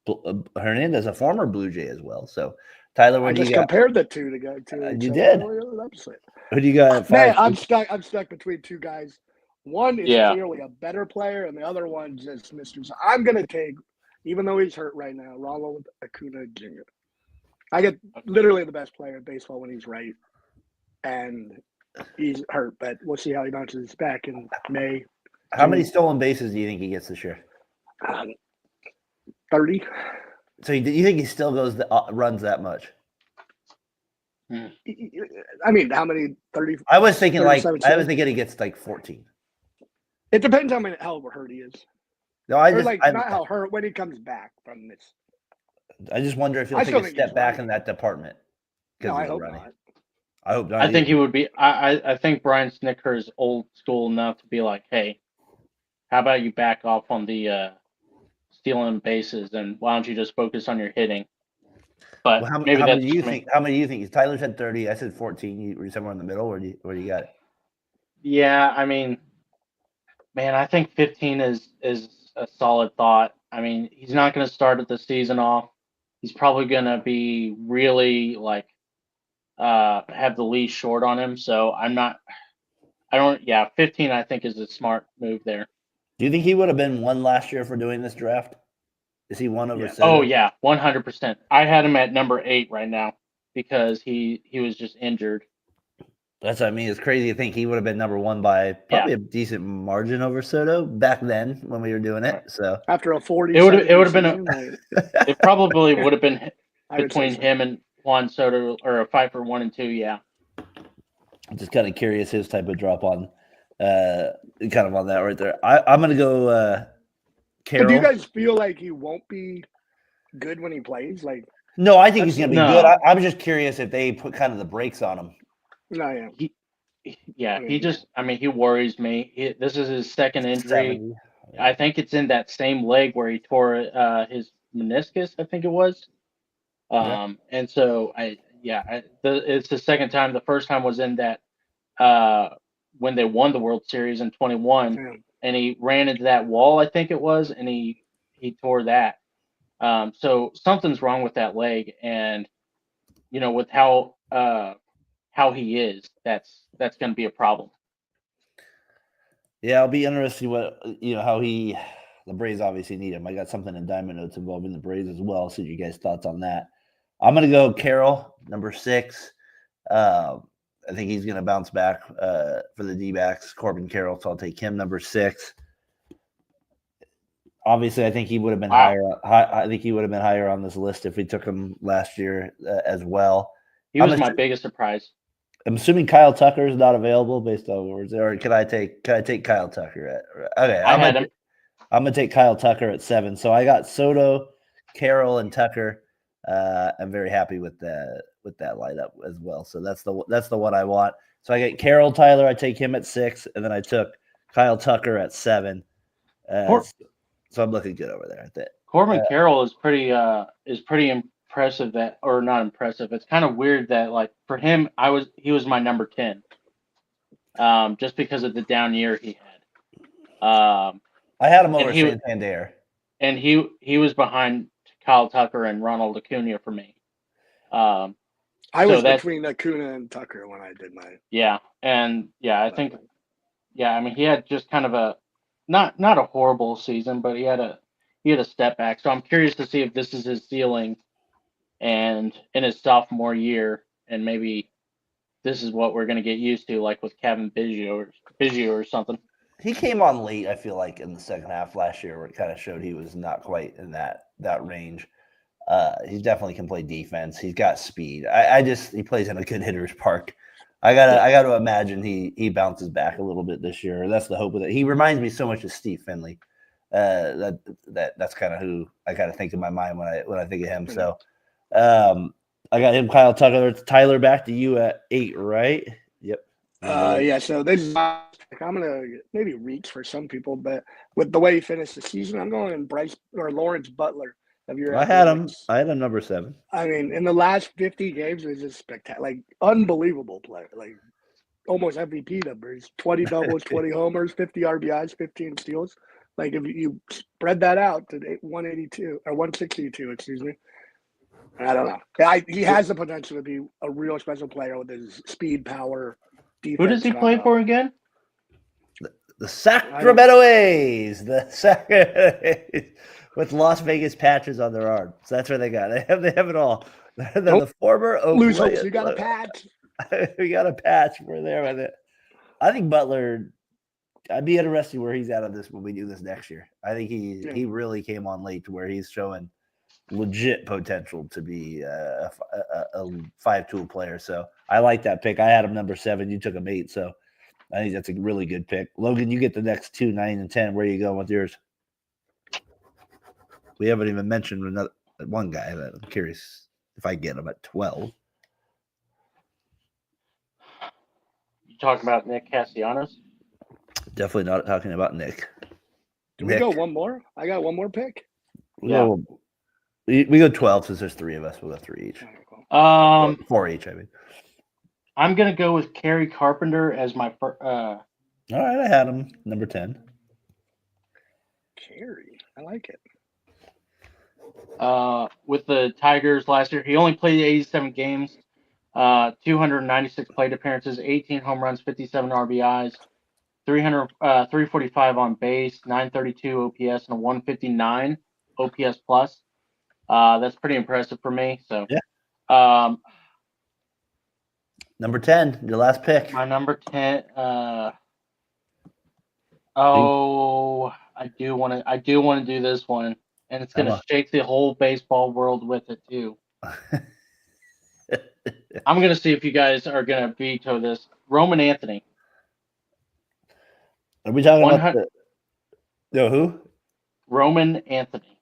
a former Blue Jay as well. So Tyler, I what do you just got? compared the two to go to. You each did. other. Upset. Who do you got? At Man, 5? I'm stuck between two guys. One is Yeah. clearly a better player, and the other one's just Mr. I'm gonna take, even though he's hurt right now, Ronald Acuna Jr. I get literally the best player in baseball when he's right, and he's hurt, but we'll see how he bounces back in May. How many stolen bases do you think he gets this year? 30. So you think he still runs that much? I mean, how many? 30. I was thinking 37 he gets like 14. It depends how hurt he is. No, Not how hurt when he comes back from this. I just wonder if he'll I take still a think step he's back running. in that department. No, I he's hope running. not. I hope not. I think either. he would be. I think Brian Snicker is old school enough to be like, hey, how about you back off on the stealing bases, and why don't you just focus on your hitting? But Well, how maybe many that's do you me. think? How many do you think? Tyler said 30. I said 14. Were you somewhere in the middle? Where do you got it? Yeah, I mean, man, I think 15 is a solid thought. I mean, he's not going to start the season off. He's probably going to be really have the leash short on him. So yeah, 15 I think is a smart move there. Do you think he would have been one last year for doing this draft? Is he one over? Yeah. Soto? Oh yeah, 100%. I had him at number 8 right now because he was just injured. That's what I mean. It's crazy to think he would have been number 1 by probably a decent margin over Soto back then when we were doing it. So After a 40, It would have been it probably would have been between him and Juan Soto, or a fight for 1 and 2. Yeah. I'm just kind of curious his type of drop on, kind of on that right there. I'm gonna go. Carroll. But do you guys feel like he won't be good when he plays? Like, No, I think he's gonna be No. good. I was just curious if they put kind of the brakes on him No, yeah. He worries me. This is his second injury. 70. I think it's in that same leg where he tore his meniscus, I think it was. Yeah. And so it's the second time. The first time was in that when they won the World Series in 21, Yeah. and he ran into that wall, I think it was, and he tore that. So something's wrong with that leg, and with how he is, that's going to be a problem. Yeah, I'll be interested what how the Braves obviously need him. I got something in Diamond Notes involving the Braves as well. See you guys' thoughts on that. I'm gonna go Carroll, number 6. I think he's gonna bounce back for the D-backs, Corbin Carroll. So I'll take him, number 6. Obviously, I think he would have been higher. I think he would have been higher on this list if we took him last year as well. He was my biggest surprise. I'm assuming Kyle Tucker is not available based on words there. Or can I take Kyle Tucker okay? I'm gonna take Kyle Tucker at 7. So I got Soto, Carroll, and Tucker. I'm very happy with that lineup as well. So that's the one I want. So I get Carroll Tyler. I take him at 6, and then I took Kyle Tucker at 7. So I'm looking good over there at that. Corbin Carroll is pretty impressive. Or not impressive. It's kind of weird that like for him, he was my number 10. Just because of the down year he had. I had him over Santander, and he was behind Kyle Tucker and Ronald Acuna for me. I was between Acuna and Tucker when I did mine. Yeah, and I think I mean he had just kind of a not a horrible season, but he had a step back. So I'm curious to see if this is his ceiling, and in his sophomore year, and maybe this is what we're going to get used to, like with Kevin Biggio or something. He came on late, I feel like, in the second half last year, where it kind of showed he was not quite in that range. He definitely can play defense. He's got speed. He plays in a good hitter's park. I gotta imagine he bounces back a little bit this year. That's the hope of it. He reminds me so much of Steve Finley. That's kind of who I kind of think in my mind when I think of him. So I got him, Kyle Tucker. Tyler, back to you at 8, right? Yep. Yeah. So this is I'm gonna maybe reach for some people, but with the way he finished the season, I'm going in Lawrence Butler. I had him number 7. I mean, in the last 50 games, it was just spectacular, like unbelievable player, like almost MVP numbers: 20 doubles, 20 homers, 50 RBIs, 15 steals. Like if you spread that out to 182 or 162, excuse me. I don't know. He has the potential to be a real special player with his speed, power, defense. Who does he play for again? The Sacramento Rays. With Las Vegas patches on their arm. So that's where they got. They have it all. They're the former Oakland. You got a patch. We got a patch. We're there with it. I think Butler. I'd be interested where he's at on this when we do this next year. I think he really came on late to where he's showing legit potential to be a 5-tool player. So I like that pick. I had him number 7. You took him 8. So I think that's a really good pick. Logan, you get the next 2, 9, and 10. Where are you going with yours? We haven't even mentioned one guy that I'm curious if I get him at 12. You talking about Nick Castellanos? Definitely not talking about Nick. Do we go one more? I got one more pick. We go 12 since there's 3 of us. We'll go 3 each. 4 each, I mean. I'm going to go with Kerry Carpenter as my first. All right, I had him number 10. Kerry, I like it. With the Tigers last year, he only played 87 games, 296 plate appearances, 18 home runs, 57 RBIs, 345 on base, 932 OPS, and a 159 OPS plus. That's pretty impressive for me. So, yeah. Number 10, your last pick. My number 10. I do want to do this one, and it's going to shake the whole baseball world with it too. I'm going to see if you guys are going to veto this. Roman Anthony. Are we talking about who? Roman Anthony.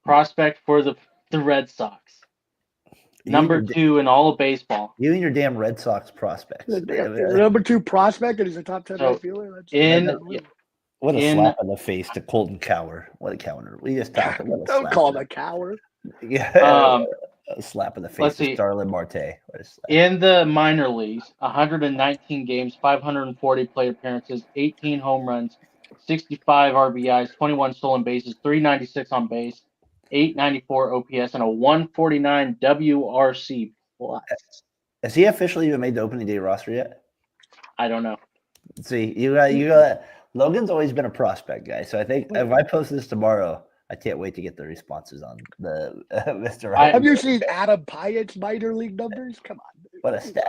Prospect for the Red Sox. Number 2 in all of baseball. You and your damn Red Sox prospects. Number 2 prospect, and he's a top 10 So, right fielder. What a slap in the face to Colton Cowher. What a counter. We just talked about a Don't slap. call him a coward. Yeah. A slap in the face let's to see. Starlin Marte. In the minor leagues, 119 games, 540 plate appearances, 18 home runs, 65 RBIs, 21 stolen bases, 396 on base, 894 OPS, and a 149 WRC plus. Has he officially even made the opening day roster yet? I don't know. See, you got Logan's always been a prospect guy, so I think if I post this tomorrow, I can't wait to get the responses on the Mr. Have you seen Adam Pyatt's minor league numbers? Come on, dude. What a stat!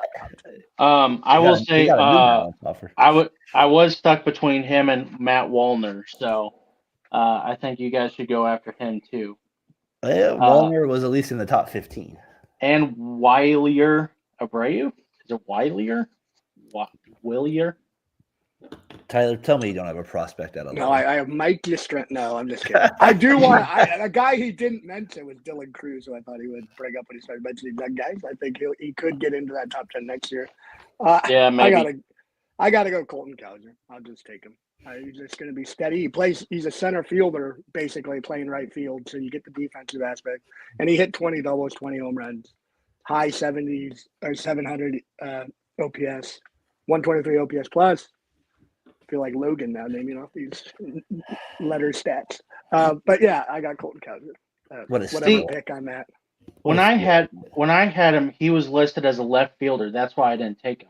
I will say I was stuck between him and Matt Wallner, so I think you guys should go after him too. Wallner was at least in the top 15. And Wylier Abreu? Is it Wylier? Willier? Tyler, tell me you don't have a prospect out of No, I have Mike Ystrand. No, I'm just kidding. I do want a guy he didn't mention was Dylan Cruz, who I thought he would bring up when he started mentioning that guys. I think he could get into that top 10 next year. Yeah, maybe. I gotta go Colton Cowser. I'll just take him. He's just going to be steady. He's a center fielder, basically playing right field, so you get the defensive aspect. And he hit 20 doubles, 20 home runs, high 70s or 700 OPS, 123 OPS plus. I feel like Logan now naming off these letter stats. But yeah, I got Colton Cowser. Whatever pick I'm at. When I had him, he was listed as a left fielder. That's why I didn't take him.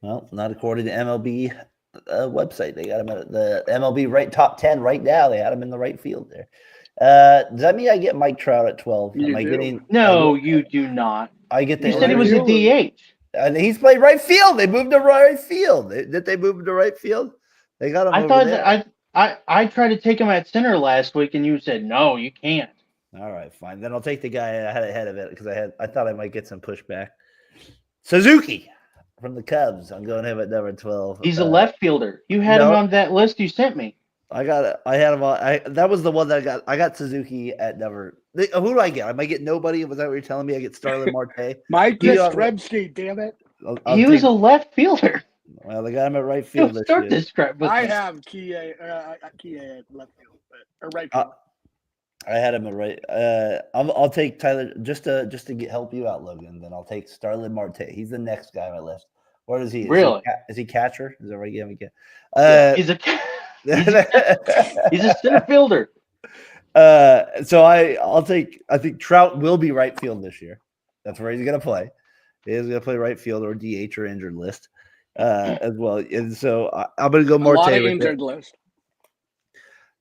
Well, not according to MLB website. They got him at the MLB right top 10 right now. They had him in the right field there. Does that mean I get Mike Trout at 12? No, you do not. I get the. You said he was a DH. And he's played right field. They moved to right field. Did they move him to right field? They got him. I tried to take him at center last week, and you said no, you can't. All right, fine. Then I'll take the guy I had ahead of it because I thought I might get some pushback. Suzuki from the Cubs. I'm going him at number 12. He's a left fielder. You had him on that list you sent me. I got it. I had him on. That was the one that I got. I got Suzuki at number. Who do I get? I might get nobody. Was that what you're telling me? I get Starlin Marte. Mike Yastrzemski, damn it. He was a left fielder. Well, they got him at right field. I have Kie at left field, or right field. I had him at right. I'll take Tyler just to help you out, Logan. Then I'll take Starlin Marte. He's the next guy on my list. What is he? Really? Is he catcher? Is that right? Yeah, he's a center fielder. So I think Trout will be right field this year. That's where he's gonna play. He's gonna play right field or DH or injured list as well. And so I'm gonna go Marte. A lot of injured list.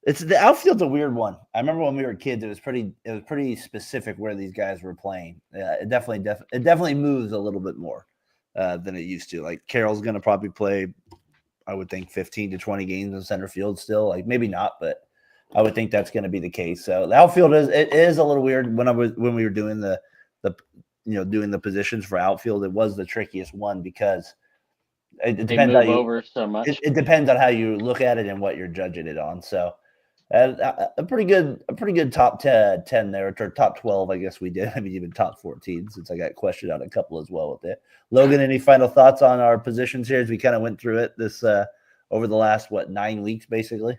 It's the outfield's a weird one. I remember when we were kids, it was pretty specific where these guys were playing. It definitely moves a little bit more than it used to. Like Carroll's gonna probably play, I would think 15 to 20 games in center field still. Like maybe not, but I would think that's going to be the case. So the outfield is a little weird. When we were doing doing the positions for outfield, it was the trickiest one because it depends how you over so much. It depends on how you look at it and what you're judging it on. So a pretty good top 10 there, or top 12, I guess we did. I mean, even top 14 since I got questioned on a couple as well with it. Logan, any final thoughts on our positions here as we kind of went through it this over the last 9 weeks basically?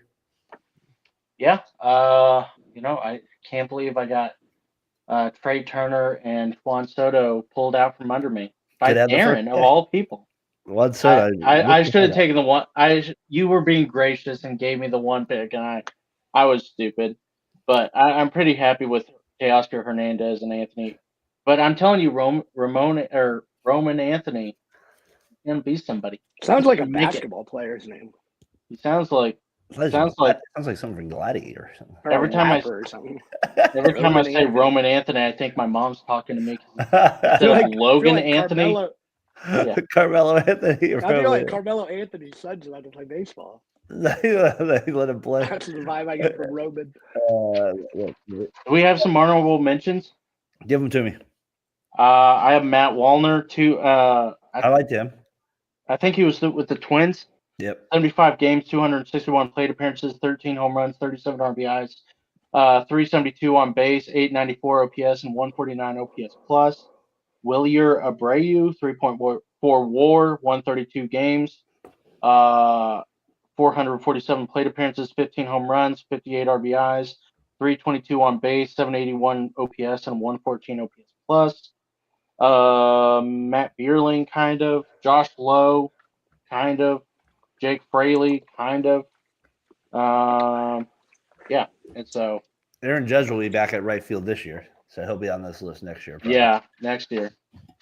Yeah, I can't believe I got Trey Turner and Juan Soto pulled out from under me by Aaron of all people. Juan Soto. I should have taken the one. You were being gracious and gave me the one pick, and I was stupid. But I'm pretty happy with Teoscar Hernandez and Anthony. But I'm telling you, Roman Anthony is gonna be somebody. Sounds like a basketball player's name. He sounds like something from Gladiator or something. Every time I say Roman Anthony, I think my mom's talking to me. Logan Anthony. Carmelo Anthony. I feel like Carmelo Anthony's son's allowed to play baseball. They let him play. That's the vibe I get from Roman. Do we have some honorable mentions? Give them to me. I have Matt Wallner too. I liked him. I think he was with the Twins. Yep. 75 games, 261 plate appearances, 13 home runs, 37 RBIs, 372 on base, 894 OPS, and 149 OPS plus. Willier Abreu, 3.4 WAR, 132 games, 447 plate appearances, 15 home runs, 58 RBIs, 322 on base, 781 OPS, and 114 OPS plus. Matt Bierling, kind of. Josh Lowe, kind of. Jake Fraley, kind of. Yeah, and so Aaron Judge will be back at right field this year, so he'll be on this list next year. Probably. yeah, next year.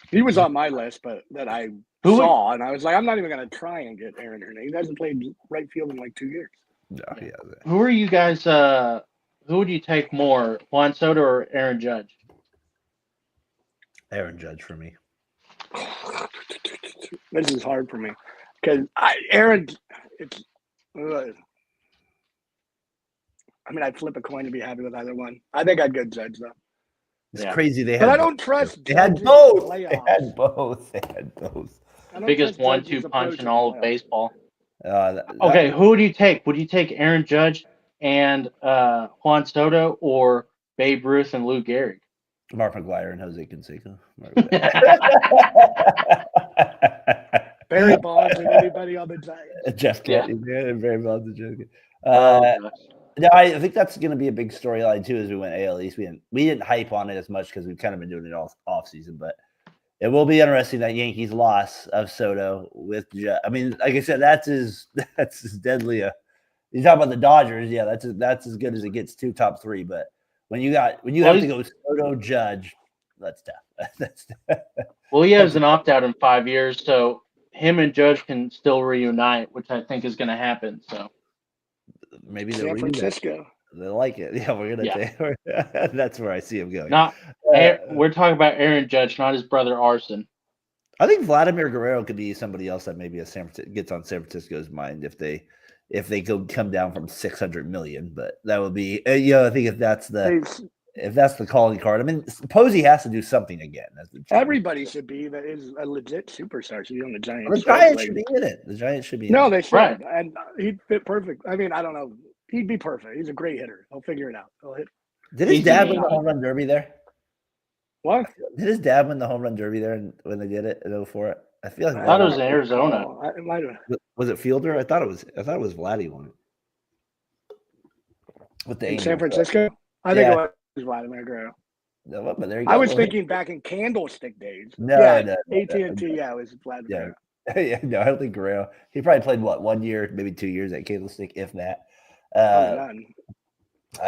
He was on my list, but that I saw, and I was like, I'm not even going to try and get Aaron Hernandez. He hasn't played right field in like 2 years. No, he hasn't. Who are you guys? Who would you take more, Juan Soto or Aaron Judge? Aaron Judge for me. This is hard for me because Aaron. It's. I mean, I'd flip a coin to be happy with either one. I think I'd go Judge though. It's crazy they had. But I don't trust. They had both. They had both. They had both. Biggest 1-2 punch in all of baseball. Okay, okay, who would you take? Would you take Aaron Judge and Juan Soto or Babe Ruth and Lou Gehrig? Mark McGwire and Jose Canseco. Barry Bonds and anybody on the Giants. Jeff Kennedy, man, Barry Bonds and Joe. No, I think that's going to be a big storyline too. As we went AL East, we didn't hype on it as much because we've kind of been doing it all off season. But it will be interesting that Yankees loss of Soto with. I mean, like I said, that's as deadly a. You talk about the Dodgers, yeah, that's as good as it gets. 2 top 3, but when you have to go Soto Judge, that's tough. That's tough. Well, he has an opt out in 5 years, so him and Judge can still reunite, which I think is going to happen. So. Maybe San Francisco. They like it. Yeah, we're gonna say that's where I see him going. We're talking about Aaron Judge, not his brother Arson. I think Vladimir Guerrero could be somebody else that maybe gets on San Francisco's mind if they come down from 600 million. But that would be I think if that's the calling card. I mean, Posey has to do something again. Everybody should be that is a legit superstar. Should be on the Giants. The Giants should be in it. The Giants should be. No, they should, right. And he'd fit perfect. I mean, I don't know. He'd be perfect. He's a great hitter. He'll figure it out. He'll hit. Did his dad win the home run derby there? What? Did his dad win the home run derby there when they did it in 04? I feel like I thought it was in Arizona. It might have. Was it Fielder? I thought it was Vladdy won it. With the San Francisco? I think it was Vladimir Guerrero. No, but there you go. I was thinking back in Candlestick days. No, AT&T, it was Vladimir. Yeah, no, I don't think Guerrero. He probably played 1 year, maybe 2 years at Candlestick, if that. I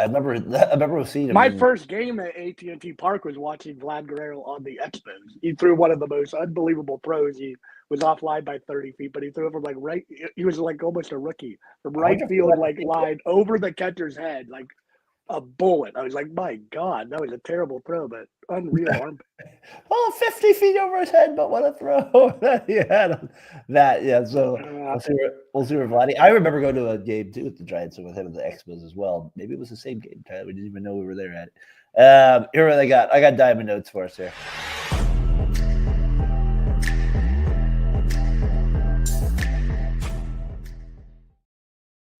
remember seeing him. My first game at AT&T Park was watching Vlad Guerrero on the Expos. He threw one of the most unbelievable throws. He was offline by 30 feet, but he threw it from right. He was like almost a rookie from right field, line over the catcher's head, like a bullet. I was like, my God, that was a terrible throw, but unreal arm. 50 feet over his head, but what a throw that he had on that. Yeah, so we'll see where Vladdy. I remember going to a game too with the Giants and with him at the Expos as well. Maybe it was the same game, Tyler. We didn't even know we were there at it. Here what I got. I got diamond notes for us here.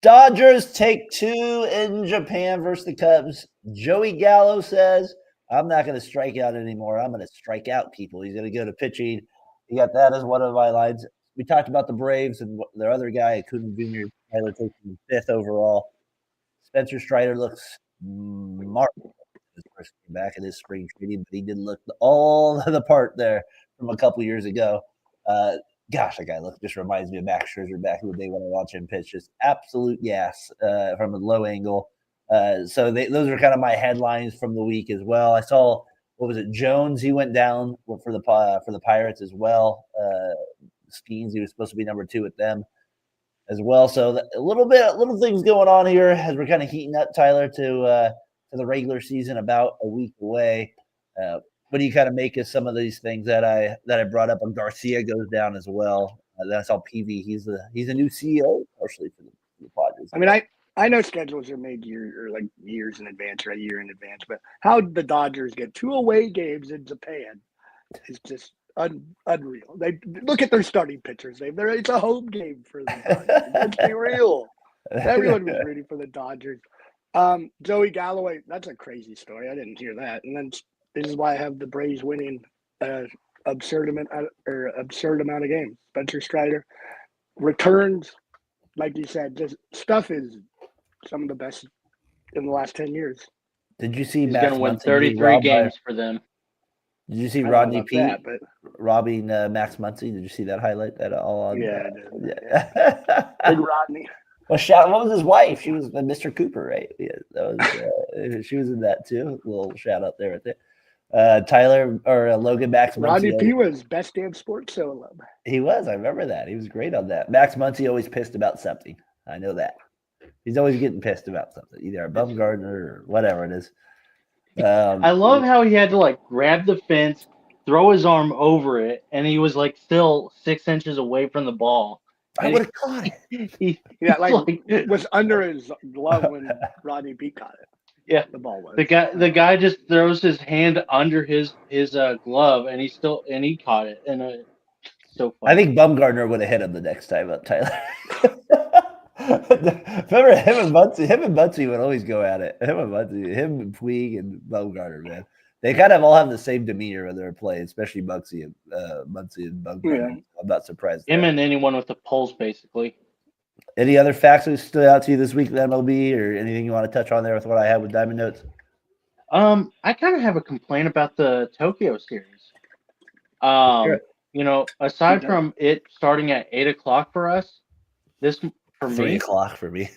Dodgers take 2 in Japan versus the Cubs. Joey Gallo says, I'm not going to strike out anymore. I'm going to strike out people. He's going to go to pitching. He got that as one of my lines. We talked about the Braves and their other guy, Acuna Jr., Tyler taking 5th overall. Spencer Strider looks marvelous. His first came back in his spring training, but he didn't look all the part there from a couple years ago. Gosh, that guy just reminds me of Max Scherzer back in the day when I watched him pitch. Just absolute gas from a low angle. So those are kind of my headlines from the week as well. I saw, Jones? He went down for the Pirates as well. Skeens, he was supposed to be number 2 with them as well. So little things going on here as we're kind of heating up, Tyler, to the regular season, about a week away. What do you kind of make of some of these things that I brought up? And Garcia goes down as well. Then I saw PV. He's a new CEO partially for the Padres. I mean, I know schedules are made years in advance or a year in advance, but how the Dodgers get 2 away games in Japan is just unreal. They look at their starting pitchers. It's a home game for them. Let's be real. Everyone was rooting for the Dodgers. Joey Galloway, that's a crazy story. I didn't hear that. And then this is why I have the Braves winning absurd amount of games. Spencer Strider returns, like you said, just stuff is some of the best in the last 10 years. Did you see He's Max going to win Muncy getting 33 robbed by- games for them. Did you see I don't know Rodney about Pete that, but robbing Max Muncy? Did you see that highlight at all? On, yeah, I did. yeah. Big Rodney. Well, what was his wife? She was Mr. Cooper, right? Yeah, that was, she was in that too. A little shout out there, right there. Tyler or Logan Max Rodney Muncy. P was best damn sports show alum. He was. I remember that. He was great on that. Max Muncy always pissed about something. I know that. He's always getting pissed about something, either a Bumgarner or whatever it is. I love how he had to like grab the fence, throw his arm over it, and he was like still 6 inches away from the ball. I would have caught it. Yeah, like was under his glove when Rodney Pete caught it. Yeah, the ball was. The guy just throws his hand under his glove, and he caught it, and so funny. I think Bumgarner would have hit him the next time up, Tyler. Remember him and Muncy would always go at it. Him and Puig and Bumgarner, man. They kind of all have the same demeanor when they're playing, especially Muncy and Bumgarner. Yeah. I'm not surprised. Him and anyone with a pulse, basically. Any other facts that stood out to you this week in MLB, or anything you want to touch on there with what I had with Diamond Notes? I kind of have a complaint about the Tokyo series. Sure. You know, aside from it starting at 8:00 for us, this for 3 me o'clock for me.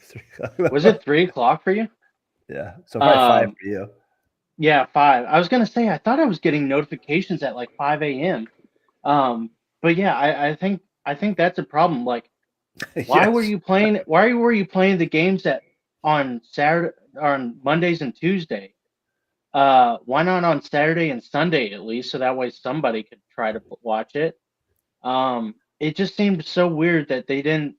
was it 3:00 for you? Yeah, so probably 5 for you. Yeah, 5. I was gonna say I thought I was getting notifications at like 5 a.m. But yeah, I think that's a problem. Like, why Yes. were you playing? Why were you playing the games on Mondays and Tuesday? Why not on Saturday and Sunday at least, so that way somebody could try to watch it. It just seemed so weird that they didn't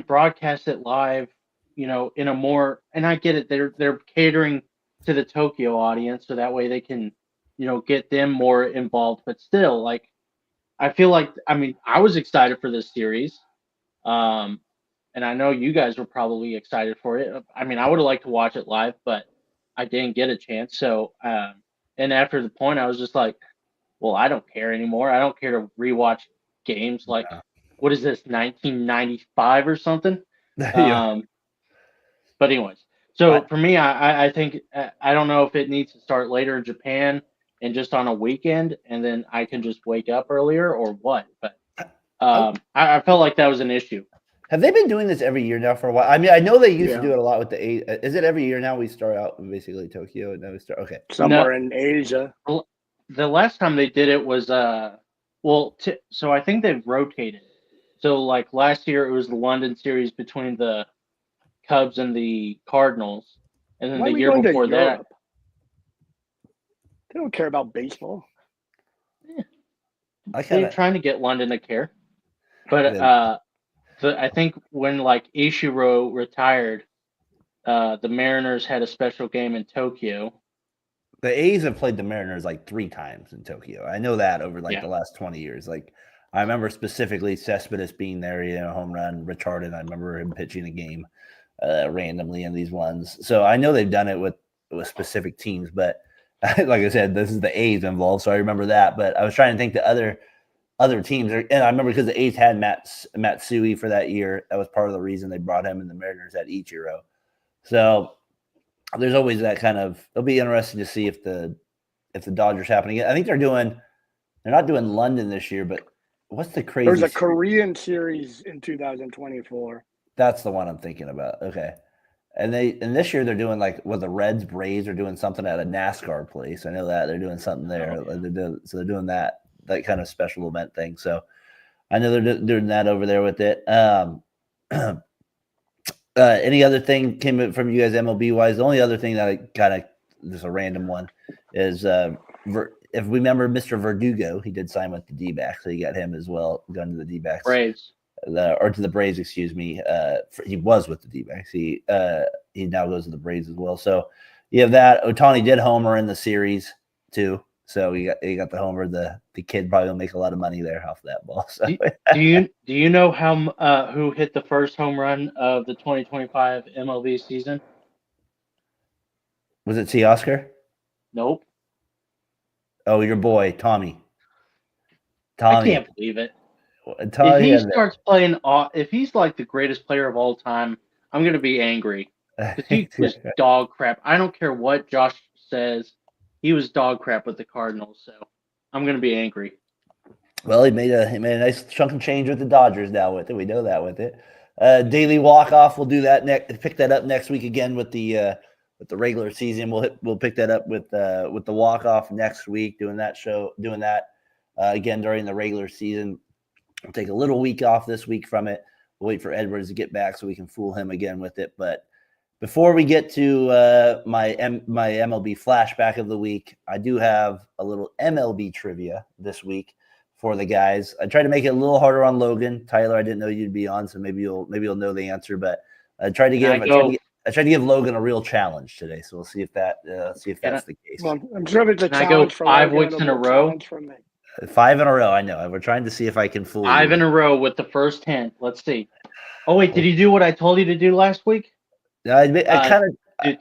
broadcast it live, you know, in a more, and I get it, they're catering to the Tokyo audience, so that way they can, you know, get them more involved. But still, like, I feel like, I mean, I was excited for this series, and I know you guys were probably excited for it. I mean, I would have liked to watch it live, but I didn't get a chance. So, and after the point, I was just like, well, I don't care anymore. I don't care to rewatch games like, what is this, 1995 or something? Yeah. But anyways, so for me, I think, I don't know if it needs to start later in Japan and just on a weekend, and then I can just wake up earlier or what. But I felt like that was an issue. Have they been doing this every year now for a while? I mean, I know they used to do it a lot with the eight. Is it every year now? We start out in basically Tokyo, and then we start. Okay, somewhere in Asia. The last time they did it was so I think they've rotated. So like last year it was the London series between the Cubs and the Cardinals, and then Why are the we year going to before that. Europe? They don't care about baseball. They're trying to get London to care, but I think when like Ichiro retired, the Mariners had a special game in Tokyo. the A's have played the Mariners like 3 times in Tokyo. I know that over the last 20 years. Like, I remember specifically Cespedes being there, you know, home run. Rich Harden, I remember him pitching a game randomly in these ones. So I know they've done it with specific teams, but like I said, this is the A's involved, so I remember that. But I was trying to think the other teams, and I remember because the A's had Matsui for that year. That was part of the reason they brought him, and the Mariners had Ichiro. So there's always that kind of. It'll be interesting to see if the Dodgers happen again. I think they're not doing London this year, but what's the crazy? There's a Korean series in 2024. That's the one I'm thinking about. Okay. And this year they're doing like the Reds Braves are doing something at a NASCAR place. I know that they're doing something there. Oh, yeah. So they're doing that kind of special event thing. So I know they're doing that over there with it. Any other thing came from you guys MLB wise? The only other thing that I kind of just a random one is if we remember Mr. Verdugo, he did sign with the D-backs, so you got him as well going to the D-backs. Braves. Or to the Braves, excuse me. He was with the D-backs. He now goes to the Braves as well. So you have that. Ohtani did homer in the series too. So he got the homer. The kid probably will make a lot of money there off that ball. So. Do you know who hit the first home run of the 2025 MLB season? Was it Teoscar? Nope. Oh, your boy Tommy. I can't believe it. Tommy If he starts playing, if he's like the greatest player of all time, I'm gonna be angry because he was dog crap. I don't care what Josh says, he was dog crap with the Cardinals. So I'm gonna be angry. Well, he made a nice chunk of change with the Dodgers now with it. We know that with it. Daily walk off. We'll do that pick that up next week again with the regular season. We'll pick that up with the walk off next week. Doing that again during the regular season. We'll take a little week off this week from it. We'll wait for Edwards to get back so we can fool him again with it. But before we get to my MLB flashback of the week, I do have a little MLB trivia this week for the guys. I tried to make it a little harder on Logan. Tyler, I didn't know you'd be on, so maybe you'll know the answer. But I tried to give Logan a real challenge today. So we'll see if that's the case. Well, I'm sure it's a Can I challenge go for 5 Logan, weeks in it'll a be row? challenge for me. 5 in a row. I know. We're trying to see if I can fool you. 5 in a row with the first hint. Let's see. Oh wait, did you do what I told you to do last week? I kind of.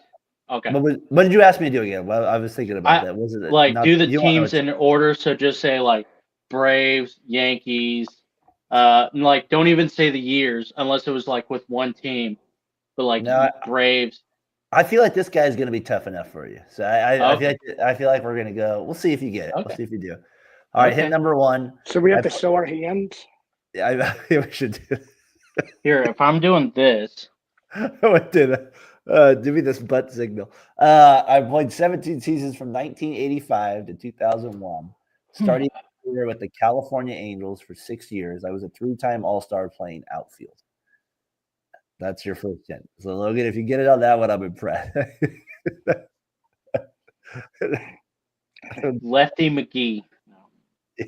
Okay. What did you ask me to do again? Well, I was thinking about that. Was it do the teams in order? So just say like Braves, Yankees. Don't even say the years unless it was like with one team, but Braves. I feel like this guy's going to be tough enough for you. So I feel like we're going to go. We'll see if you get it. Okay. We'll see if you do. All right, hit number 1. So we have to show our hands. Yeah, we should do. Here, if I'm doing this. Give me this butt signal. I played 17 seasons from 1985 to 2001, starting with the California Angels for 6 years. I was a 3-time All-Star playing outfield. That's your first hint. So, Logan, if you get it on that one, I'm impressed. Lefty McGee.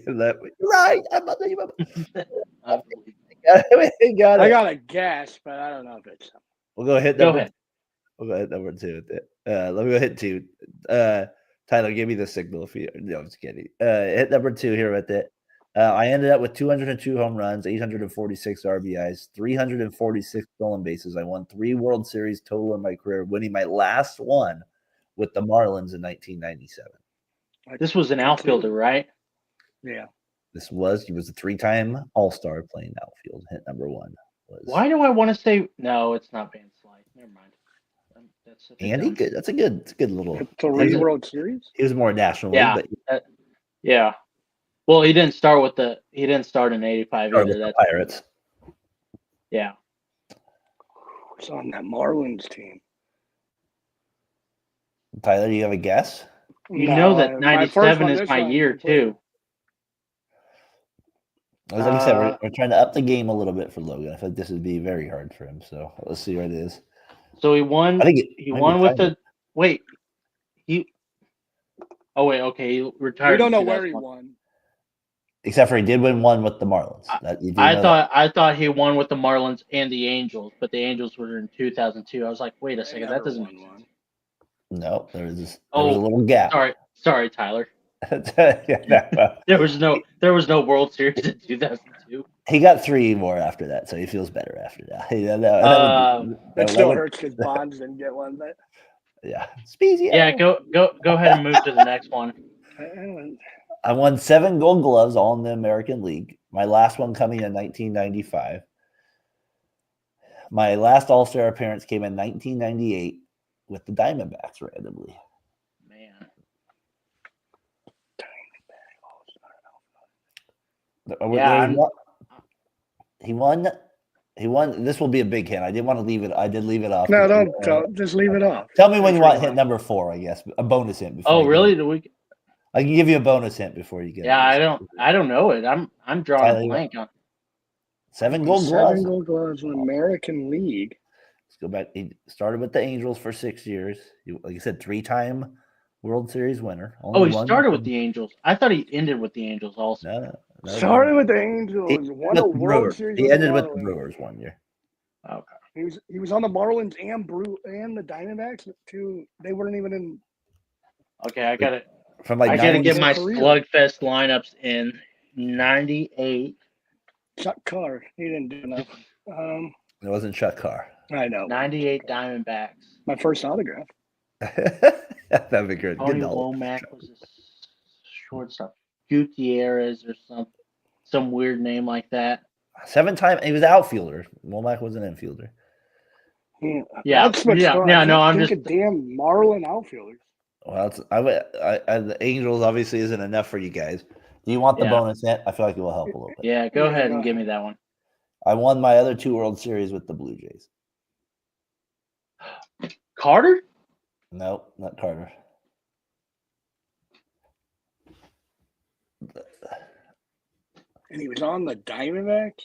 You're right. I'm not you. I got a guess, but I don't know if it's. We'll go hit number. Go ahead. We'll go hit number 2. Let me go hit 2. Tyler, give me the signal if you. No, I'm just kidding. Hit number 2 here with it. I ended up with 202 home runs, 846 RBIs, 346 stolen bases. I won 3 World Series total in my career, winning my last one with the Marlins in 1997. This was an outfielder, right? Yeah. He was a 3-time All-Star playing outfield. Hit number 1 was. Why do I want to say no? It's not Van Slyke. Never mind. Andy, good. That's a good little. 3 World Series. He was more national. Yeah. But yeah. Well, he didn't start in '85 either. That's Pirates. Yeah. Who's on that Marlins team? Tyler, do you have a guess? You know that 97 is my year too. Like I said, we're trying to up the game a little bit for Logan. I think this would be very hard for him. So let's see what it is. So he won. He won with the. Wait. Okay. He retired. We don't know where he won. Except for he did win one with the Marlins. I thought he won with the Marlins and the Angels, but the Angels were in 2002. I was like, wait a second, that doesn't make sense. No, there was a little gap. Sorry, Tyler. Yeah, there was no World Series in 2002. He got 3 more after that, so he feels better after that. That still hurts because Bonds didn't get one, but yeah, Speezy. Yeah, go ahead and move to the next one. I won 7 Gold Gloves, all in the American League. My last one coming in 1995. My last All-Star appearance came in 1998 with the Diamondbacks randomly. Man. He won. This will be a big hint. I did leave it off. No, don't just leave it off. Tell me when you want hint number 4, I guess. A bonus hint. Oh, really? I can give you a bonus hint before you get it. Yeah, I don't know it. I'm drawing a blank on 7 Gold Gloves. 7 Gold Gloves in American League. Let's go back. He started with the Angels for 6 years. Like I said, 3-time World Series winner. He started with the Angels. I thought he ended with the Angels also. No, started with the Angels. Won a World Series. He ended with the Brewers 1 year. Okay. He was on the Marlins and the Diamondbacks too. They weren't even in. Okay, I got it. I got to get my Slugfest lineups in 98. Chuck Carr. He didn't do enough. It wasn't Chuck Carr. I know. 98 Diamondbacks. My first autograph. That'd be good. Tony Womack was shortstop, Gutierrez or some weird name like that. 7-time. He was outfielder. Womack was an infielder. Yeah, That's what's yeah, going. yeah. I No, can't I'm think just of damn Marlin outfielders. Well, the Angels obviously isn't enough for you guys. Do you want the Yeah. bonus hit? I feel like it will help a little bit. yeah. Go Yeah, ahead go and give me ahead. that one. I won my other 2 World Series with the Blue Jays. Carter? Nope, not Carter. And he was on the Diamondbacks.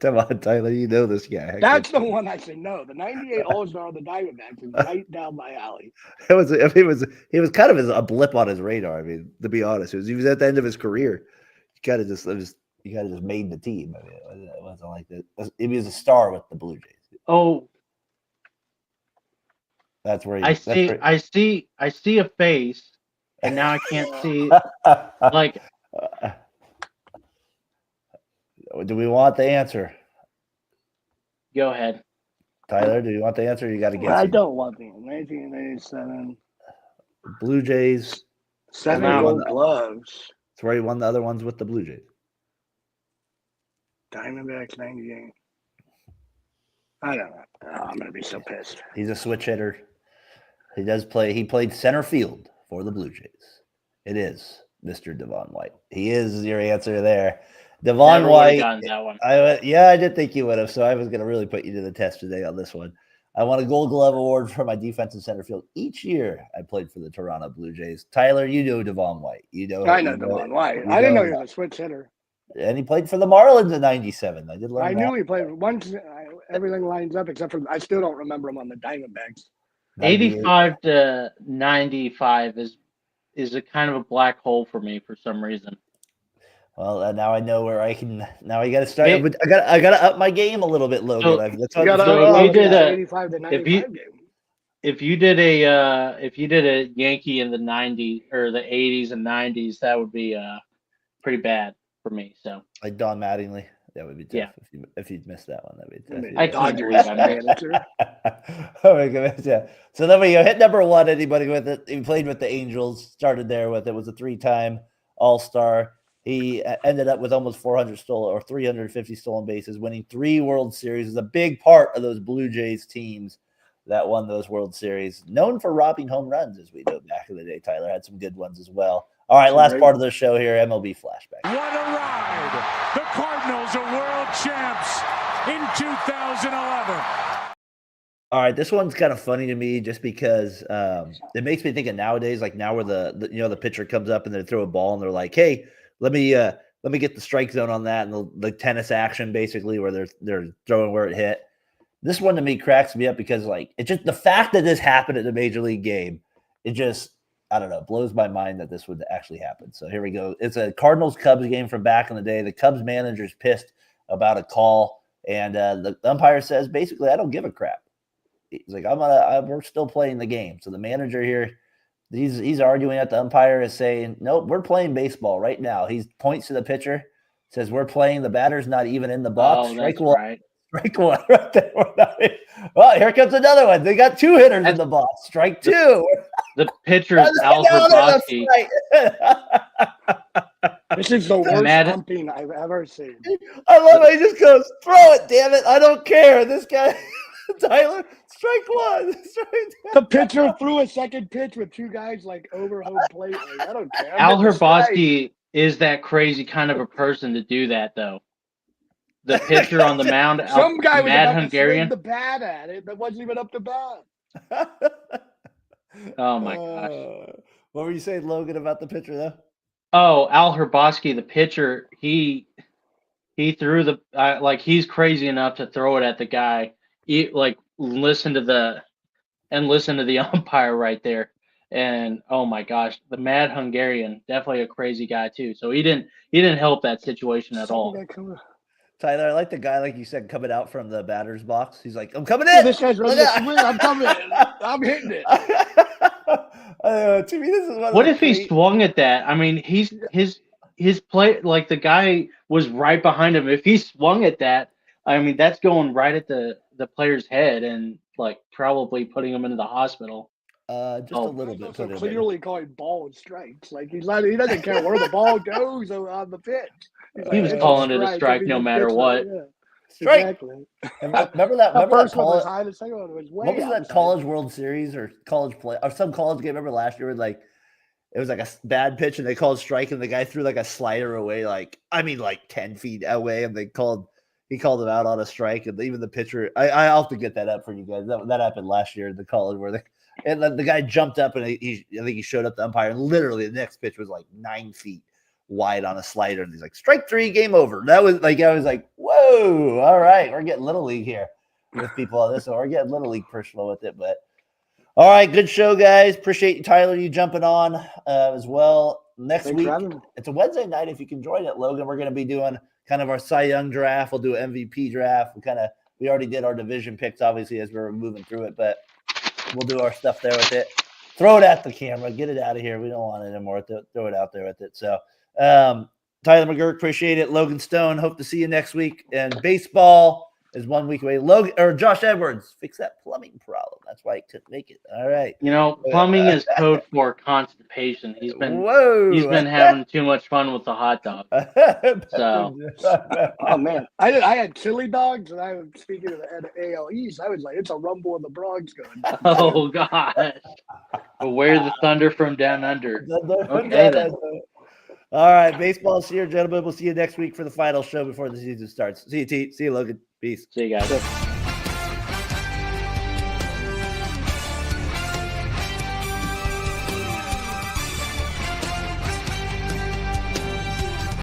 Come on, Tyler, you know this guy. That's the one I said no. The '98 All-Star on the Diamondbacks is right down my alley. It was. I mean, he was kind of a blip on his radar. I mean, to be honest, he was at the end of his career. He kind of just made the team. I mean, it wasn't like that. He was a star with the Blue Jays. Oh, That's where he. I see a face, and now I can't see. Like, do we want the answer, go ahead. Tyler? Do you want the answer? You got to guess. I it. don't want the 1987 Blue Jays. 7 Wow. Gold Gloves. That's where he won the other ones with the Blue Jays. Diamondbacks '98. I don't know. Oh, I'm gonna be so pissed. He's a switch hitter. He does play. He played center field for the Blue Jays. It is Mr. Devon White. He is your answer there. Devon Never would've White. gotten that one. I did think you would have. So I was going to really put you to the test today on this one. I won a Gold Glove award for my defensive center field each year I played for the Toronto Blue Jays. Tyler, you know Devon White. I know Devon White. I didn't know he was a switch hitter. And he played for the Marlins in '97. I did learn. I that. knew he played once. Everything lines up except for I still don't remember him on the Diamondbacks. 85 to 95 is a kind of a black hole for me for some reason. Well, now I know where I can. Now I got to start. I got to up my game a little bit, Logan. So, You got so you did 85 to 95 game. if you did a Yankee in the 90s or the 80s and 90s, that would be pretty bad for me. So like Don Mattingly, that would be tough. Yeah. If you'd missed that one, that'd be tough. I can't believe I missed Oh my goodness, yeah. So then we go hit number 1. Anybody with it? He played with the Angels. Started there with it. Was a 3-time All-Star. He ended up with almost 400 stolen or 350 stolen bases, winning 3 World Series. Is a big part of those Blue Jays teams that won those World Series. Known for robbing home runs, as we know back in the day. Tyler had some good ones as well. All right, last part of the show here, MLB flashback. What a ride! The Cardinals are world champs in 2011. All right, this one's kind of funny to me just because it makes me think of nowadays, like now where the pitcher comes up and they throw a ball and they're like, "Hey, let me get the strike zone on that," and the tennis action basically where they're throwing where it hit. This one to me cracks me up because like it just the fact that this happened at the major league game, it just I don't know, blows my mind that this would actually happen. So here we go. It's a Cardinals-Cubs game from back in the day. The Cubs manager's pissed about a call, and the umpire says basically, "I don't give a crap." He's like, we're still playing the game. So the manager here, he's arguing at the umpire is saying, "Nope, we're playing baseball right now." He points to the pitcher, says, "We're playing. The batter's not even in the box." Oh, Strike that's one. right. Strike 1 right there. Well, here comes another one. They got 2 hitters in the box. Strike 2. The pitcher's Al Hrabosky. This is the worst pumping I've ever seen. I love it. He just goes, "Throw it, damn it. I don't care." This guy, Tyler, strike 1. The pitcher threw a second pitch with 2 guys like over home plate. Like, I don't care. Al Hrabosky is that crazy kind of a person to do that, though. The pitcher on the mound, some guy was Mad about Hungarian. to swing the bat at it, but wasn't even up to bat. Oh my gosh! What were you saying, Logan, about the pitcher though? Oh, Al Hrabosky, the pitcher, he threw the like he's crazy enough to throw it at the guy. Listen to the umpire right there, and oh my gosh, the Mad Hungarian, definitely a crazy guy too. So he didn't help that situation at all. Tyler, I like the guy, like you said, coming out from the batter's box. He's like, "I'm coming in. This guy's ready to swing. I'm coming in. I'm hitting it." To me, this is what if he swung at that? I mean, his play, like the guy was right behind him. If he swung at that, I mean, that's going right at the player's head and like probably putting him into the hospital. Just a little bit. Also Put in clearly calling ball and strikes. Like he doesn't care where the ball goes on the pitch. He was it's calling it a if strike he no just matter gets it. what. Yeah, Strike. exactly. Remember that? Remember that first one was college? high. The second one was way What was that outside. college World Series or college play or some college game? Remember last year? Where like it was like a bad pitch and they called strike and the guy threw like a slider away, like 10 feet away, and he called him out on a strike, and even the pitcher. I'll have to get that up for you guys. That happened last year in the college where the guy jumped up and I think he showed up the umpire, and literally the next pitch was like 9 feet wide on a slider, and he's like, strike 3, game over. That was like, I was like, whoa, all right, we're getting little league here with people on this, so we're getting little league personal with it. But all right, good show, guys. Appreciate you, Tyler, you jumping on as well. Next Thanks week, for having me. it's a Wednesday night. If you can join it, Logan, we're going to be doing kind of our Cy Young draft. We'll do an MVP draft. We already did our division picks, obviously, as we were moving through it, but we'll do our stuff there with it. Throw it at the camera. Get it out of here. We don't want it anymore. Throw it out there with it. So, Tyler McGurk, appreciate it. Logan Stone, hope to see you next week. And baseball is 1 week away. Logan or Josh Edwards, fix that plumbing problem. That's why he couldn't make it. All right. Plumbing is code for constipation. He's been having too much fun with the hot dog. So, oh man, I had chili dogs, and I was speaking of the AL East. I was like, it's a rumble in the Bronx going. oh gosh, beware the thunder from down under. Okay then. All right, baseball's here, gentlemen. We'll see you next week for the final show before the season starts. See you, T. See you, Logan. Peace. See you guys.